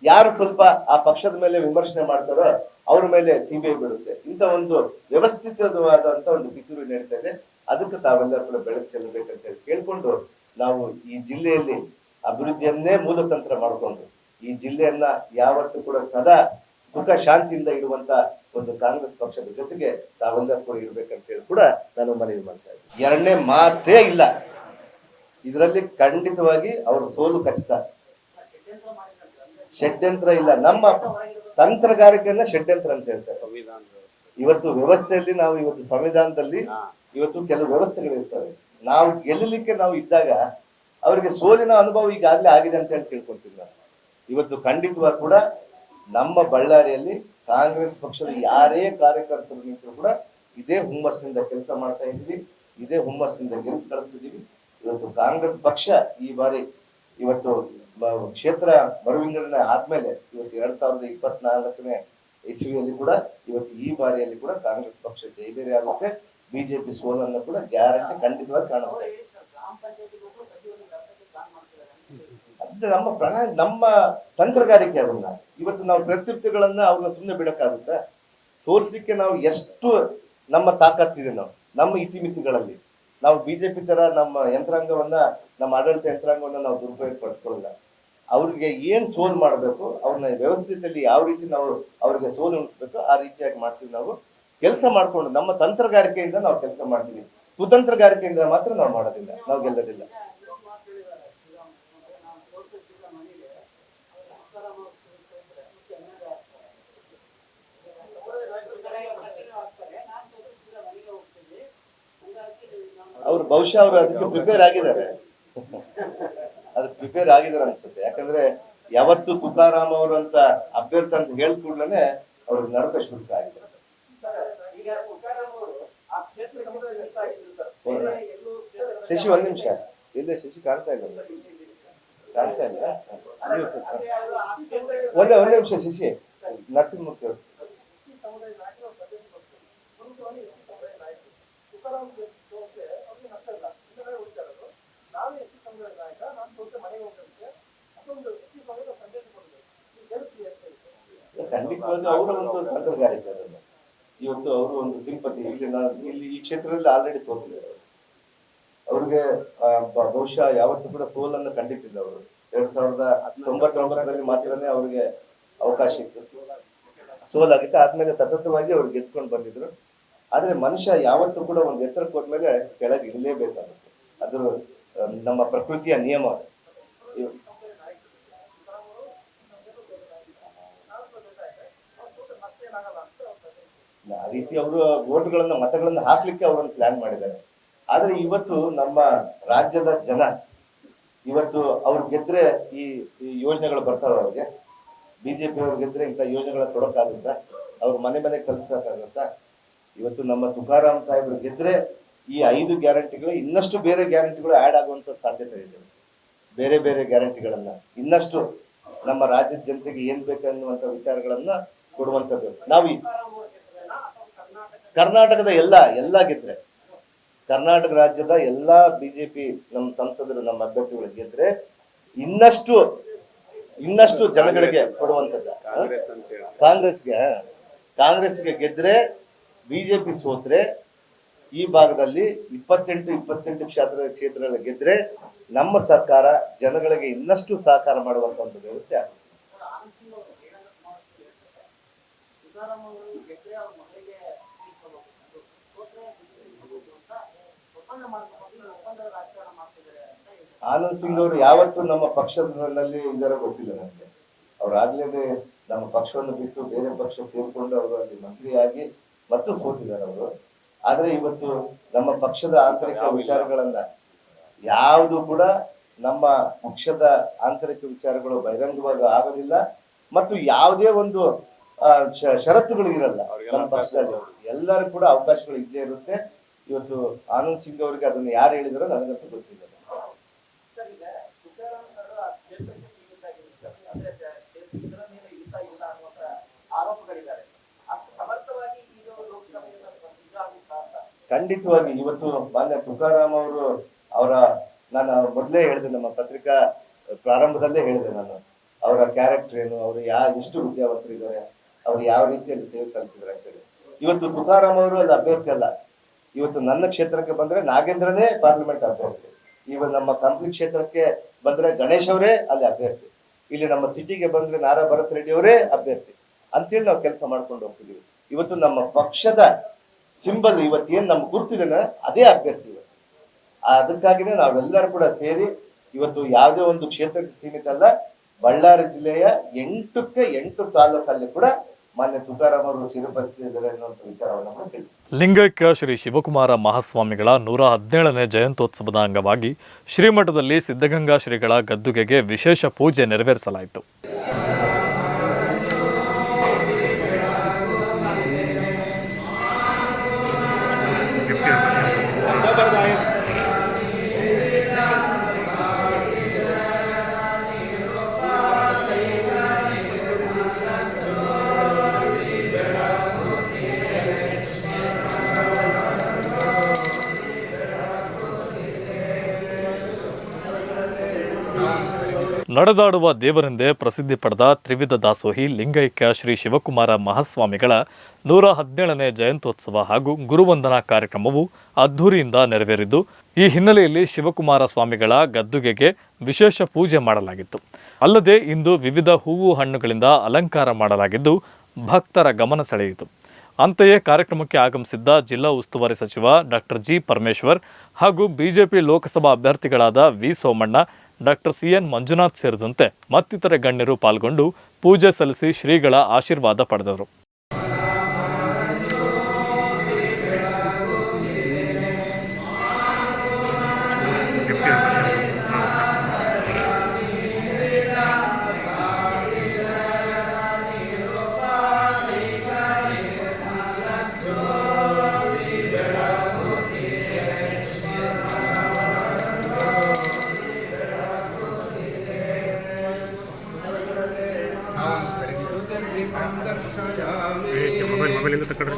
ಯಾರು ಸ್ವಲ್ಪ ಆ ಪಕ್ಷದ ಮೇಲೆ ವಿಮರ್ಶನೆ ಮಾಡ್ತಾರೋ ಅವ್ರ ಮೇಲೆ CBI ಬಿಡುತ್ತೆ. ಇಂಥ ಒಂದು ವ್ಯವಸ್ಥಿತವಾದಂತ ಒಂದು ಕಿತ್ತೂರು ನಡೀತಾ ಇದೆ. ಅದಕ್ಕೆ ತಾವೆಲ್ಲರೂ ಕೂಡ ಬೆಳಕು ಚೆಲ್ಲಬೇಕಂತ ಹೇಳಿ ಕೇಳ್ಕೊಂಡು ನಾವು ಈ ಜಿಲ್ಲೆಯಲ್ಲಿ ಅಭಿವೃದ್ಧಿಯನ್ನೇ ಮೂಲತಂತ್ರ ಮಾಡಿಕೊಂಡು ಈ ಜಿಲ್ಲೆಯನ್ನ ಯಾವತ್ತೂ ಕೂಡ ಸದಾ ಸುಖ ಶಾಂತಿಯಿಂದ ಇಡುವಂತ ಒಂದು ಕಾಂಗ್ರೆಸ್ ಪಕ್ಷದ ಜೊತೆಗೆ ತಾವೆಲ್ಲರೂ ಕೂಡ ಇರ್ಬೇಕಂತ ಹೇಳಿ ಕೂಡ ನಾನು ಮನವಿ ಮಾಡ್ತಾ ಇದ್ದೀನಿ. ಎರಡನೇ ಮಾತೇ ಇಲ್ಲ, ಇದರಲ್ಲಿ ಖಂಡಿತವಾಗಿ ಅವರು ಸೋಲು ಖಚಿತ. ಷಡ್ಯಂತ್ರ ಇಲ್ಲ, ನಮ್ಮ ತಂತ್ರಗಾರಿಕೆಯನ್ನ ಷಡ್ಯಂತ್ರ ಅಂತ ಹೇಳ್ತಾರೆ. ಇವತ್ತು ವ್ಯವಸ್ಥೆಯಲ್ಲಿ ನಾವು ಇವತ್ತು ಸಂವಿಧಾನದಲ್ಲಿ ಇವತ್ತು ಕೆಲವು ವ್ಯವಸ್ಥೆಗಳಿರ್ತವೆ. ನಾವು ಗೆಲ್ಲಲಿಕ್ಕೆ ನಾವು ಇದ್ದಾಗ ಅವರಿಗೆ ಸೋಲಿನ ಅನುಭವ ಈಗಾಗಲೇ ಆಗಿದೆ ಅಂತ ಹೇಳಿ ತಿಳ್ಕೊಂತೀವಿ ನಾವು. ಇವತ್ತು ಖಂಡಿತವಾಗಿ ಕೂಡ ನಮ್ಮ ಬಳ್ಳಾರಿಯಲ್ಲಿ ಕಾಂಗ್ರೆಸ್ ಪಕ್ಷದ ಯಾರೇ ಕಾರ್ಯಕರ್ತರು ನಿಂತರೂ ಕೂಡ ಇದೇ ಹುಮ್ಮಸ್ಸಿನಿಂದ ಕೆಲಸ ಮಾಡ್ತಾ ಇದ್ವಿ, ಇದೇ ಹುಮ್ಮಸ್ಸಿನಿಂದ ಗೆಲ್ಸ್ ಕಳಿಸ್ತಿದೀವಿ. ಇವತ್ತು ಕಾಂಗ್ರೆಸ್ ಪಕ್ಷ ಈ ಬಾರಿ ಇವತ್ತು ಕ್ಷೇತ್ರ ಮರುವಿಂಗಡಣೆ ಆದ್ಮೇಲೆ ಇವತ್ತು 2024ನೇ ಇಸ್ವಿಯಲ್ಲಿ ಕೂಡ ಇವತ್ತು ಈ ಬಾರಿಯಲ್ಲಿ ಕೂಡ ಕಾಂಗ್ರೆಸ್ ಪಕ್ಷ ಜಯಬೇರಿ ಆಗುತ್ತೆ. ಬಿಜೆಪಿ ಸೋಲನ್ನು ಕೂಡ ಗ್ಯಾರಂಟಿ ಖಂಡಿತವಾಗಿ ಕಾಣುತ್ತೆ. ನಮ್ಮ ತಂತ್ರಗಾರಿಕೆ ಅದನ್ನ ಇವತ್ತು ನಾವು ಪ್ರತ್ಯುತ್ತರಗಳನ್ನ ಅವ್ರನ್ನ ಸುಮ್ಮನೆ ಬಿಡಕ್ಕಾಗುತ್ತಾ? ಸೋರ್ಸ್ಲಿಕ್ಕೆ ನಾವು ಎಷ್ಟು ನಮ್ಮ ತಾಕತ್ತಿದೆ, ನಮ್ಮ ಇತಿಮಿತಿಗಳಲ್ಲಿ ನಾವು ಬಿಜೆಪಿ ತರ ನಮ್ಮ ಯಂತ್ರಾಂಗವನ್ನ, ನಮ್ಮ ಆಡಳಿತ ಯಂತ್ರಾಂಗವನ್ನ ನಾವು ದುರುಪಯೋಗ ಪಡಿಸ್ಕೊಳ್ಳಲ್ಲ. ಅವ್ರಿಗೆ ಏನ್ ಸೋಲ್ ಮಾಡ್ಬೇಕು, ಅವ್ರನ್ನ ವ್ಯವಸ್ಥೆಯಲ್ಲಿ ಯಾವ ರೀತಿ ನಾವು ಅವ್ರಿಗೆ ಸೋಲು ಉಣಿಸ್ಬೇಕು ಆ ರೀತಿಯಾಗಿ ಮಾಡ್ತೀವಿ. ನಾವು ಕೆಲಸ ಮಾಡ್ಕೊಂಡು ನಮ್ಮ ತಂತ್ರಗಾರಿಕೆಯಿಂದ ನಾವು ಕೆಲಸ ಮಾಡ್ತೀವಿ, ಕುತಂತ್ರಗಾರಿಕೆಯಿಂದ ಮಾತ್ರ ನಾವು ಮಾಡೋದಿಲ್ಲ, ನಾವು ಗೆಲ್ಲೋದಿಲ್ಲ. ಅವ್ರು ಬಹುಶಃ ಅವರು ಅದಕ್ಕೆ ಪ್ರಿಪೇರ್ ಆಗಿದ್ದಾರೆ, ಅದಕ್ಕೆ ಪ್ರಿಪೇರ್ ಆಗಿದ್ದಾರೆ ಅನ್ಸುತ್ತೆ. ಯಾಕಂದ್ರೆ ಯಾವತ್ತು ತುಕಾರಾಮ್ ಅವರು ಅಂತ ಅಭ್ಯರ್ಥಿ ಅಂತ ಹೇಳ್ ಕೂಡ್ಲೇ ಅವ್ರಿಗೆ ನಡುಕ ಶುಲ್ಕ ಆಗಿದೆ. ಶಶಿ ಒಂದ್ ನಿಮಿಷ ಇಲ್ಲೇ ಶಶಿ ಕಾಣ್ತಾ ಇಲ್ಲ ಒಂದೇ ನಿಮಿಷ ಶಶಿ ನರಸಿಂಹಮೂರ್ತಿ ಅವರು ಖಂಡಿತವಾಗಿ ಅವರ ಒಂದು ತಂತ್ರಗಾರಿಕೆ ಅದನ್ನು ಇವತ್ತು ಅವರು ಒಂದು ಸಿಂಪತಿ ಇಲ್ಲಿ ಈ ಕ್ಷೇತ್ರದಲ್ಲಿ ಆಲ್ರೆಡಿ ತೋರಿಸಿದ್ದಾರೆ. ಅವ್ರಿಗೆ ಬಹುಶಃ ಯಾವತ್ತೂ ಕೂಡ ಸೋಲನ್ನು ಕಂಡಿಟ್ಟಿಲ್ಲ. ಅವರು 2099ರಲ್ಲಿ ಮಾತ್ರನೇ ಅವ್ರಿಗೆ ಅವಕಾಶ ಇತ್ತು, ಸೋಲಾಗಿತ್ತು. ಆದ್ಮೇಲೆ ಸತತವಾಗಿ ಅವ್ರು ಗೆದ್ಕೊಂಡು ಬಂದಿದ್ರು. ಆದ್ರೆ ಮನುಷ್ಯ ಯಾವತ್ತೂ ಕೂಡ ಒಂದು ಎತ್ತರಕ್ಕೆ ಹೋದ್ಮೇಲೆ ಕೆಳಗೆ ಇರಲೇಬೇಕಾಗುತ್ತೆ. ಅದು ನಮ್ಮ ಪ್ರಕೃತಿಯ ನಿಯಮ. ಆ ರೀತಿ ಅವರು ಮತಗಳನ್ನ ಹಾಕ್ಲಿಕ್ಕೆ ಅವರನ್ನು ಪ್ಲಾನ್ ಮಾಡಿದ್ದಾರೆ. ಆದ್ರೆ ಇವತ್ತು ನಮ್ಮ ರಾಜ್ಯದ ಜನ ಇವತ್ತು ಅವ್ರು ಗೆದ್ರೆ ಈ ಯೋಜನೆಗಳು ಬರ್ತಾವ. ಅವ್ರಿಗೆ ಬಿಜೆಪಿ ಅವ್ರು ಗೆದ್ರೆ ಇಂಥ ಯೋಜನೆಗಳ ತೊಡಕಾಗುತ್ತಾ, ಅವ್ರ ಮನೆ ಕಲ್ಪಿಸಕ್ಕಾಗುತ್ತಾ? ಇವತ್ತು ನಮ್ಮ ತುಕಾರಾಮ್ ಸಾಹೇಬ್ರು ಗೆದ್ರೆ ಈ 5 ಗ್ಯಾರಂಟಿಗಳು ಇನ್ನಷ್ಟು ಬೇರೆ ಗ್ಯಾರಂಟಿಗಳು ಆಡ್ ಆಗುವಂತ ಸಾಧ್ಯತೆ ಇದೆ. ಬೇರೆ ಬೇರೆ ಗ್ಯಾರಂಟಿಗಳನ್ನ ಇನ್ನಷ್ಟು ನಮ್ಮ ರಾಜ್ಯದ ಜನತೆಗೆ ಏನ್ ಬೇಕನ್ನುವಂತ ವಿಚಾರಗಳನ್ನ ಕೊಡುವಂತದ್ದು. ನಾವು ಕರ್ನಾಟಕದ ಎಲ್ಲ ಗೆದ್ರೆ, ಕರ್ನಾಟಕ ರಾಜ್ಯದ ಎಲ್ಲಾ ಬಿಜೆಪಿ ನಮ್ಮ ಸಂಸದರು ನಮ್ಮ ಅಭ್ಯರ್ಥಿಗಳು ಗೆದ್ರೆ ಇನ್ನಷ್ಟು ಜನಗಳಿಗೆ ಕೊಡುವಂತದ್ದು. ಕಾಂಗ್ರೆಸ್ಗೆ ಗೆದ್ರೆ, ಬಿಜೆಪಿ ಸೋತ್ರೆ ಈ ಭಾಗದಲ್ಲಿ 28 ಕ್ಷೇತ್ರಗಳಲ್ಲಿ ಗೆದ್ರೆ ನಮ್ಮ ಸರ್ಕಾರ ಜನಗಳಿಗೆ ಇನ್ನಷ್ಟು ಸಹಕಾರ ಮಾಡುವಂತ ಒಂದು ವ್ಯವಸ್ಥೆ ಆಗುತ್ತೆ. ಆನಂದ್ ಸಿಂಗ್ ಅವರು ಯಾವತ್ತೂ ನಮ್ಮ ಪಕ್ಷದಲ್ಲಿ ಇದರ ಗೊತ್ತಿಲ್ಲ ನನಗೆ. ಅವ್ರಾಗ್ಲೇನೆ ನಮ್ಮ ಪಕ್ಷವನ್ನು ಬಿಟ್ಟು ಬೇರೆ ಪಕ್ಷ ಸೇರ್ಕೊಂಡು ಅವರು ಅಲ್ಲಿ ಮಂತ್ರಿಯಾಗಿ ಮತ್ತು ಸೋತಿದ್ದಾರೆ ಅವರು. ಆದ್ರೆ ಇವತ್ತು ನಮ್ಮ ಪಕ್ಷದ ಆಂತರಿಕ ವಿಚಾರಗಳನ್ನ ಯಾವುದು ಕೂಡ ನಮ್ಮ ಪಕ್ಷದ ಆಂತರಿಕ ವಿಚಾರಗಳು ಬಹಿರಂಗವಾಗಿ ಆಗೋದಿಲ್ಲ ಮತ್ತು ಯಾವುದೇ ಒಂದು ಷರತ್ತುಗಳು ಇರಲ್ಲ ನಮ್ಮ ಪಕ್ಷದಲ್ಲಿ. ಎಲ್ಲರೂ ಕೂಡ ಅವಕಾಶಗಳು ಇದ್ದೇ ಇರುತ್ತೆ. ಇವತ್ತು ಆನಂದ್ ಸಿಂಗ್ ಅವರಿಗೆ ಅದನ್ನ ಯಾರು ಹೇಳಿದಾರೋ ನನಗಂತೂ ಗೊತ್ತಿಲ್ಲ. ಖಂಡಿತವಾಗಿ ಇವತ್ತು ಮಾನ್ಯ ತುಕಾರಾಮ್ ನಾನು ಮೊದಲೇ ಹೇಳಿದೆ, ನಮ್ಮ ಪತ್ರಿಕಾ ಪ್ರಾರಂಭದಲ್ಲೇ ಹೇಳಿದೆ ನಾನು, ಅವರ ಕ್ಯಾರೆಕ್ಟರ್ ಏನು, ಅವರು ಎಷ್ಟು ವಿದ್ಯಾವಂತರಿದ್ದಾರೆ, ಅವ್ರು ಯಾವ ರೀತಿಯಲ್ಲಿ ಸೇವೆ ಸಲ್ಲಿಸಿದ್ದಾರೆ ಅಂತೇಳಿ. ಇವತ್ತು ತುಕಾರಾಮ್ ಅವರು ಅಲ್ಲಿ ಅಭ್ಯರ್ಥಿ ಅಲ್ಲ. ಇವತ್ತು ನನ್ನ ಕ್ಷೇತ್ರಕ್ಕೆ ಬಂದ್ರೆ ನಾಗೇಂದ್ರನೇ ಪಾರ್ಲಿಮೆಂಟ್ ಅಭ್ಯರ್ಥಿ. ಇವತ್ತು ನಮ್ಮ ಕಂಪ್ಲಿ ಕ್ಷೇತ್ರಕ್ಕೆ ಬಂದ್ರೆ ಗಣೇಶ್ ಅವರೇ ಅಲ್ಲಿ ಅಭ್ಯರ್ಥಿ. ಇಲ್ಲಿ ನಮ್ಮ ಸಿಟಿಗೆ ಬಂದ್ರೆ ನಾರಾ ಭರತ್ ರೆಡ್ಡಿ ಅವರೇ ಅಭ್ಯರ್ಥಿ ಅಂತೇಳಿ ನಾವು ಕೆಲಸ ಮಾಡ್ಕೊಂಡು ಹೋಗ್ತಿದೀವಿ. ಇವತ್ತು ನಮ್ಮ ಪಕ್ಷದ ಸಿಂಬಲ್ ಇವತ್ತೇನ್ ನಮ್ಗೆ ಗುರುತಿದೆ ಅದೇ ಅಭ್ಯರ್ಥಿ. ಅದಕ್ಕಾಗಿನೇ ನಾವೆಲ್ಲರೂ ಕೂಡ ಸೇರಿ ಇವತ್ತು ಯಾವುದೇ ಒಂದು ಕ್ಷೇತ್ರಕ್ಕೆ ಸೀಮಿತ ಅಲ್ಲ, ಬಳ್ಳಾರಿ ಜಿಲ್ಲೆಯ 8 ತಾಲೂಕಲ್ಲಿ ಕೂಡ ಮಾನ್ಯ ತುಕಾರಾಮ್ ಅವರು ಚಿರಪರಿಚಿದ್ದಾರೆ ಅನ್ನುವಂಥ ವಿಚಾರವನ್ನು ತಿಳಿಸಿ. ಲಿಂಗೈಕ್ಯ ಶ್ರೀ ಶಿವಕುಮಾರ ಮಹಾಸ್ವಾಮಿಗಳ 117ನೇ ಜಯಂತ್ಯೋತ್ಸವದ ಅಂಗವಾಗಿ ಶ್ರೀಮಠದಲ್ಲಿ ಸಿದ್ಧಗಂಗಾ ಶ್ರೀಗಳ ಗದ್ದುಗೆಗೆ ವಿಶೇಷ ಪೂಜೆ ನೆರವೇರಿಸಲಾಯಿತು. ನಡೆದಾಡುವ ದೇವರೆಂದೇ ಪ್ರಸಿದ್ಧಿ ಪಡೆದ ತ್ರಿವಿಧ ದಾಸೋಹಿ ಲಿಂಗೈಕ್ಯ ಶ್ರೀ ಶಿವಕುಮಾರ ಮಹಾಸ್ವಾಮಿಗಳ 117ನೇ ಜಯಂತ್ಯೋತ್ಸವ ಹಾಗೂ ಗುರುವಂದನಾ ಕಾರ್ಯಕ್ರಮವು ಅದ್ಧೂರಿಯಿಂದ ನೆರವೇರಿದ್ದು, ಈ ಹಿನ್ನೆಲೆಯಲ್ಲಿ ಶಿವಕುಮಾರ ಸ್ವಾಮಿಗಳ ಗದ್ದುಗೆಗೆ ವಿಶೇಷ ಪೂಜೆ ಮಾಡಲಾಗಿತ್ತು. ಅಲ್ಲದೆ ಇಂದು ವಿವಿಧ ಹೂವು ಹಣ್ಣುಗಳಿಂದ ಅಲಂಕಾರ ಮಾಡಲಾಗಿದ್ದು ಭಕ್ತರ ಗಮನ ಸೆಳೆಯಿತು. ಅಂತೆಯೇ ಕಾರ್ಯಕ್ರಮಕ್ಕೆ ಆಗಮಿಸಿದ್ದ ಜಿಲ್ಲಾ ಉಸ್ತುವಾರಿ ಸಚಿವ ಡಾಕ್ಟರ್ ಜಿ ಪರಮೇಶ್ವರ್ ಹಾಗೂ ಬಿಜೆಪಿ ಲೋಕಸಭಾ ಅಭ್ಯರ್ಥಿಗಳಾದ V Somanna, doctor CN Manjunath ಸೇರಿದಂತೆ ಮತ್ತಿತರ ಗಣ್ಯರು ಪಾಲ್ಗೊಂಡು ಪೂಜೆ ಸಲ್ಲಿಸಿ ಶ್ರೀಗಳ ಆಶೀರ್ವಾದ ಪಡೆದರು. ಜ್ಯೋತಿ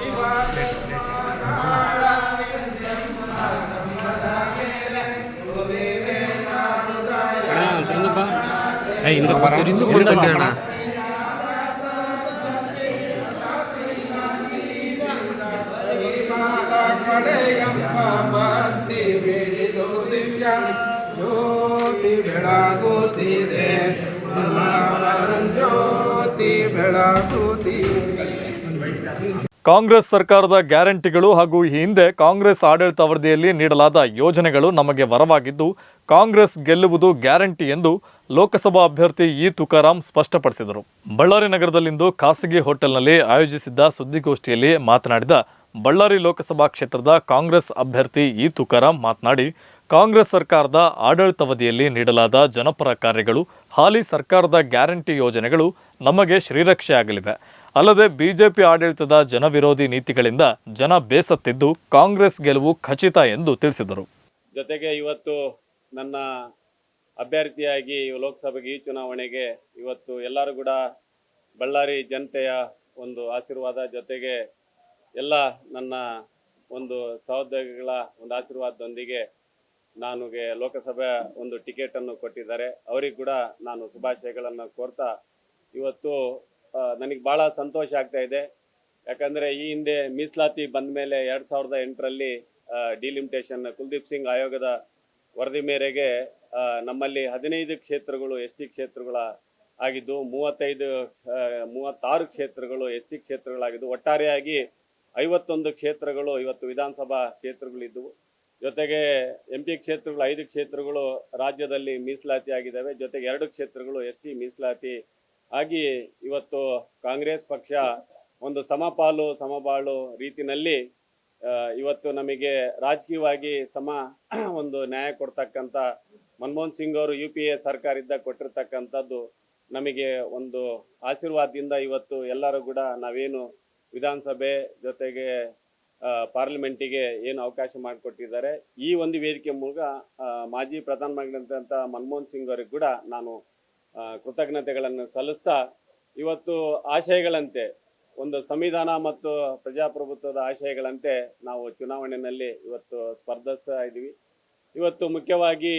ಬೆಳಗುತ್ತಿದೆ ಜ್ಯೋತಿ ಬೆಳಗುತ್ತಿದೆ. ಕಾಂಗ್ರೆಸ್ ಸರ್ಕಾರದ ಗ್ಯಾರಂಟಿಗಳು ಹಾಗೂ ಈ ಹಿಂದೆ ಕಾಂಗ್ರೆಸ್ ಆಡಳಿತಾವಧಿಯಲ್ಲಿ ನೀಡಲಾದ ಯೋಜನೆಗಳು ನಮಗೆ ವರವಾಗಿದ್ದು ಕಾಂಗ್ರೆಸ್ ಗೆಲ್ಲುವುದು ಗ್ಯಾರಂಟಿ ಎಂದು ಲೋಕಸಭಾ ಅಭ್ಯರ್ಥಿ ಇ ತುಕಾರಾಂ ಸ್ಪಷ್ಟಪಡಿಸಿದರು. ಬಳ್ಳಾರಿ ನಗರದಲ್ಲಿಂದು ಖಾಸಗಿ ಹೋಟೆಲ್ನಲ್ಲಿ ಆಯೋಜಿಸಿದ್ದ ಸುದ್ದಿಗೋಷ್ಠಿಯಲ್ಲಿ ಮಾತನಾಡಿದ ಬಳ್ಳಾರಿ ಲೋಕಸಭಾ ಕ್ಷೇತ್ರದ ಕಾಂಗ್ರೆಸ್ ಅಭ್ಯರ್ಥಿ ಇ ತುಕಾರಾಂ ಮಾತನಾಡಿ, ಕಾಂಗ್ರೆಸ್ ಸರ್ಕಾರದ ಆಡಳಿತಾವಧಿಯಲ್ಲಿ ನೀಡಲಾದ ಜನಪರ ಕಾರ್ಯಗಳು, ಹಾಲಿ ಸರ್ಕಾರದ ಗ್ಯಾರಂಟಿ ಯೋಜನೆಗಳು ನಮಗೆ ಶ್ರೀರಕ್ಷೆಯಾಗಲಿವೆ. ಅಲ್ಲದೆ ಬಿಜೆಪಿ ಆಡಳಿತದ ಜನವಿರೋಧಿ ನೀತಿಗಳಿಂದ ಜನ ಬೇಸತ್ತಿದ್ದು ಕಾಂಗ್ರೆಸ್ ಗೆಲುವು ಖಚಿತ ಎಂದು ತಿಳಿಸಿದರು. ಜೊತೆಗೆ ಇವತ್ತು ನನ್ನ ಅಭ್ಯರ್ಥಿಯಾಗಿ ಲೋಕಸಭೆಗೆ ಈ ಚುನಾವಣೆಗೆ ಇವತ್ತು ಎಲ್ಲರೂ ಕೂಡ ಬಳ್ಳಾರಿ ಜನತೆಯ ಒಂದು ಆಶೀರ್ವಾದ, ಜೊತೆಗೆ ಎಲ್ಲ ನನ್ನ ಒಂದು ಸಹೋದ್ಯೋಗಿಗಳ ಒಂದು ಆಶೀರ್ವಾದದೊಂದಿಗೆ ನನಗೆ ಲೋಕಸಭೆ ಒಂದು ಟಿಕೆಟನ್ನು ಕೊಟ್ಟಿದ್ದಾರೆ. ಅವರಿಗೆ ಕೂಡ ನಾನು ಶುಭಾಶಯಗಳನ್ನು ಕೋರ್ತಾ ಇವತ್ತು ನನಗೆ ಭಾಳ ಸಂತೋಷ ಆಗ್ತಾ ಇದೆ. ಯಾಕಂದರೆ ಈ ಹಿಂದೆ ಮೀಸಲಾತಿ ಬಂದ ಮೇಲೆ 2008ರಲ್ಲಿ ಡಿಲಿಮಿಟೇಷನ್ ಕುಲ್ದೀಪ್ ಸಿಂಗ್ ಆಯೋಗದ ವರದಿ ಮೇರೆಗೆ ನಮ್ಮಲ್ಲಿ 15 ಕ್ಷೇತ್ರಗಳು ಎಸ್ ಟಿ ಕ್ಷೇತ್ರಗಳ ಆಗಿದ್ದು, 36 ಕ್ಷೇತ್ರಗಳು ಎಸ್ ಸಿ ಕ್ಷೇತ್ರಗಳಾಗಿದ್ದು, ಒಟ್ಟಾರೆಯಾಗಿ 51 ಕ್ಷೇತ್ರಗಳು ಇವತ್ತು ವಿಧಾನಸಭಾ ಕ್ಷೇತ್ರಗಳಿದ್ದವು. ಜೊತೆಗೆ MP ಕ್ಷೇತ್ರಗಳು 5 ಕ್ಷೇತ್ರಗಳು ರಾಜ್ಯದಲ್ಲಿ ಮೀಸಲಾತಿ ಆಗಿದ್ದಾವೆ. ಜೊತೆಗೆ 2 ಕ್ಷೇತ್ರಗಳು ಎಸ್ ಟಿ ಮೀಸಲಾತಿ ಆಗಿ ಇವತ್ತು ಕಾಂಗ್ರೆಸ್ ಪಕ್ಷ ಒಂದು ಸಮಬಾಳು ರೀತಿನಲ್ಲಿ ಇವತ್ತು ನಮಗೆ ರಾಜಕೀಯವಾಗಿ ಒಂದು ನ್ಯಾಯ ಕೊಡ್ತಕ್ಕಂಥ ಮನಮೋಹನ್ ಸಿಂಗ್ ಅವರು UPA ಸರ್ಕಾರ ಇದ್ದಾಗ ಕೊಟ್ಟಿರ್ತಕ್ಕಂಥದ್ದು ನಮಗೆ ಒಂದು ಆಶೀರ್ವಾದದಿಂದ ಇವತ್ತು ಎಲ್ಲರೂ ಕೂಡ ನಾವೇನು ವಿಧಾನಸಭೆ ಜೊತೆಗೆ ಪಾರ್ಲಿಮೆಂಟಿಗೆ ಏನು ಅವಕಾಶ ಮಾಡಿಕೊಟ್ಟಿದ್ದಾರೆ, ಈ ಒಂದು ವೇದಿಕೆ ಮೂಲಕ ಮಾಜಿ ಪ್ರಧಾನಮಂತ್ರಿಯಾದಂಥ ಮನಮೋಹನ್ ಸಿಂಗ್ ಅವರಿಗೆ ಕೂಡ ನಾನು ಕೃತಜ್ಞತೆಗಳನ್ನು ಸಲ್ಲಿಸ್ತಾ, ಇವತ್ತು ಆಶಯಗಳಂತೆ ಒಂದು ಸಂವಿಧಾನ ಮತ್ತು ಪ್ರಜಾಪ್ರಭುತ್ವದ ಆಶಯಗಳಂತೆ ನಾವು ಚುನಾವಣೆಯಲ್ಲಿ ಇವತ್ತು ಸ್ಪರ್ಧಿಸ್ತಾ ಇದ್ದೀವಿ. ಇವತ್ತು ಮುಖ್ಯವಾಗಿ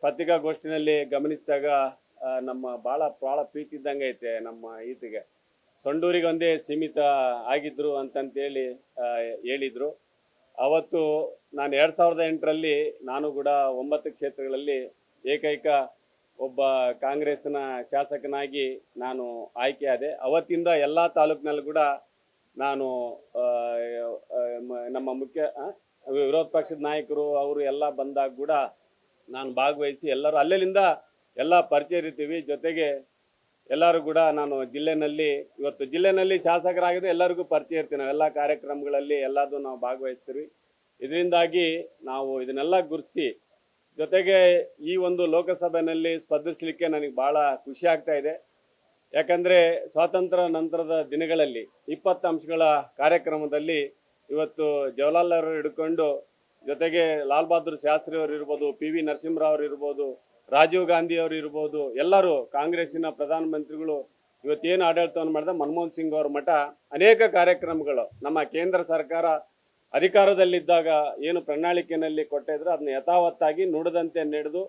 ಪತ್ರಿಕಾಗೋಷ್ಠಿನಲ್ಲಿ ಗಮನಿಸಿದಾಗ ನಮ್ಮ ಭಾಳ ಪ್ರೀತಿ ಇದ್ದಂಗೆ ಐತೆ ನಮ್ಮ ಈತಿಗೆ. ಸೊಂಡೂರಿಗೆ ಒಂದೇ ಸೀಮಿತ ಆಗಿದ್ರು ಅಂತಂತೇಳಿ ಹೇಳಿದರು. ಅವತ್ತು ನಾನು 2008ರಲ್ಲಿ ನಾನು ಕೂಡ 9 ಕ್ಷೇತ್ರಗಳಲ್ಲಿ ಏಕೈಕ ಒಬ್ಬ ಕಾಂಗ್ರೆಸ್ನ ಶಾಸಕನಾಗಿ ನಾನು ಆಯ್ಕೆಯಾದೆ. ಅವತ್ತಿಂದ ಎಲ್ಲ ತಾಲೂಕಿನಲ್ಲೂ ಕೂಡ ನಾನು ನಮ್ಮ ವಿರೋಧ ಪಕ್ಷದ ನಾಯಕರು ಅವರು ಎಲ್ಲ ಬಂದಾಗ ಕೂಡ ನಾನು ಭಾಗವಹಿಸಿ ಎಲ್ಲರೂ ಅಲ್ಲಿಂದ ಎಲ್ಲ ಪರಿಚಯ ಇರ್ತೀವಿ. ಜೊತೆಗೆ ಎಲ್ಲರೂ ಕೂಡ ನಾನು ಜಿಲ್ಲೆನಲ್ಲಿ ಶಾಸಕರಾಗಿದ್ದು ಎಲ್ಲರಿಗೂ ಪರಿಚಯ ಇರ್ತೀವಿ. ನಾವೆಲ್ಲ ಕಾರ್ಯಕ್ರಮಗಳಲ್ಲಿ ಎಲ್ಲದೂ ನಾವು ಭಾಗವಹಿಸ್ತೀವಿ. ಇದರಿಂದಾಗಿ ನಾವು ಇದನ್ನೆಲ್ಲ ಗುರುತಿಸಿ ಜೊತೆಗೆ ಈ ಒಂದು ಲೋಕಸಭೆಯಲ್ಲಿ ಸ್ಪರ್ಧಿಸಲಿಕ್ಕೆ ನನಗೆ ಭಾಳ ಖುಷಿ ಆಗ್ತಾ ಇದೆ. ಯಾಕಂದರೆ ಸ್ವಾತಂತ್ರ್ಯ ನಂತರದ ದಿನಗಳಲ್ಲಿ 20 ಅಂಶಗಳ ಕಾರ್ಯಕ್ರಮದಲ್ಲಿ ಇವತ್ತು ಜವಾಹರ್ಲಾಲ್ ಅವರು ಹಿಡ್ಕೊಂಡು ಜೊತೆಗೆ ಲಾಲ್ ಬಹದ್ದೂರ್ ಶಾಸ್ತ್ರಿ ಅವರು ಇರ್ಬೋದು, PV ನರಸಿಂಹರಾವ್ ಅವರು ಇರ್ಬೋದು, ರಾಜೀವ್ ಗಾಂಧಿ ಅವರು ಇರ್ಬೋದು, ಎಲ್ಲರೂ ಕಾಂಗ್ರೆಸ್ಸಿನ ಪ್ರಧಾನಮಂತ್ರಿಗಳು ಇವತ್ತೇನು ಆಡಳಿತವನ್ನು ಮಾಡಿದ ಮನಮೋಹನ್ ಸಿಂಗ್ ಅವ್ರ ಮಠ ಅನೇಕ ಕಾರ್ಯಕ್ರಮಗಳು ನಮ್ಮ ಕೇಂದ್ರ ಸರ್ಕಾರ ಅಧಿಕಾರದಲ್ಲಿದ್ದಾಗ ಏನು ಪ್ರಣಾಳಿಕೆಯಲ್ಲಿ ಕೊಟ್ಟಿದ್ರು ಅದನ್ನ ಯಥಾವತ್ತಾಗಿ ನುಡಿದಂತೆ ನಡೆದು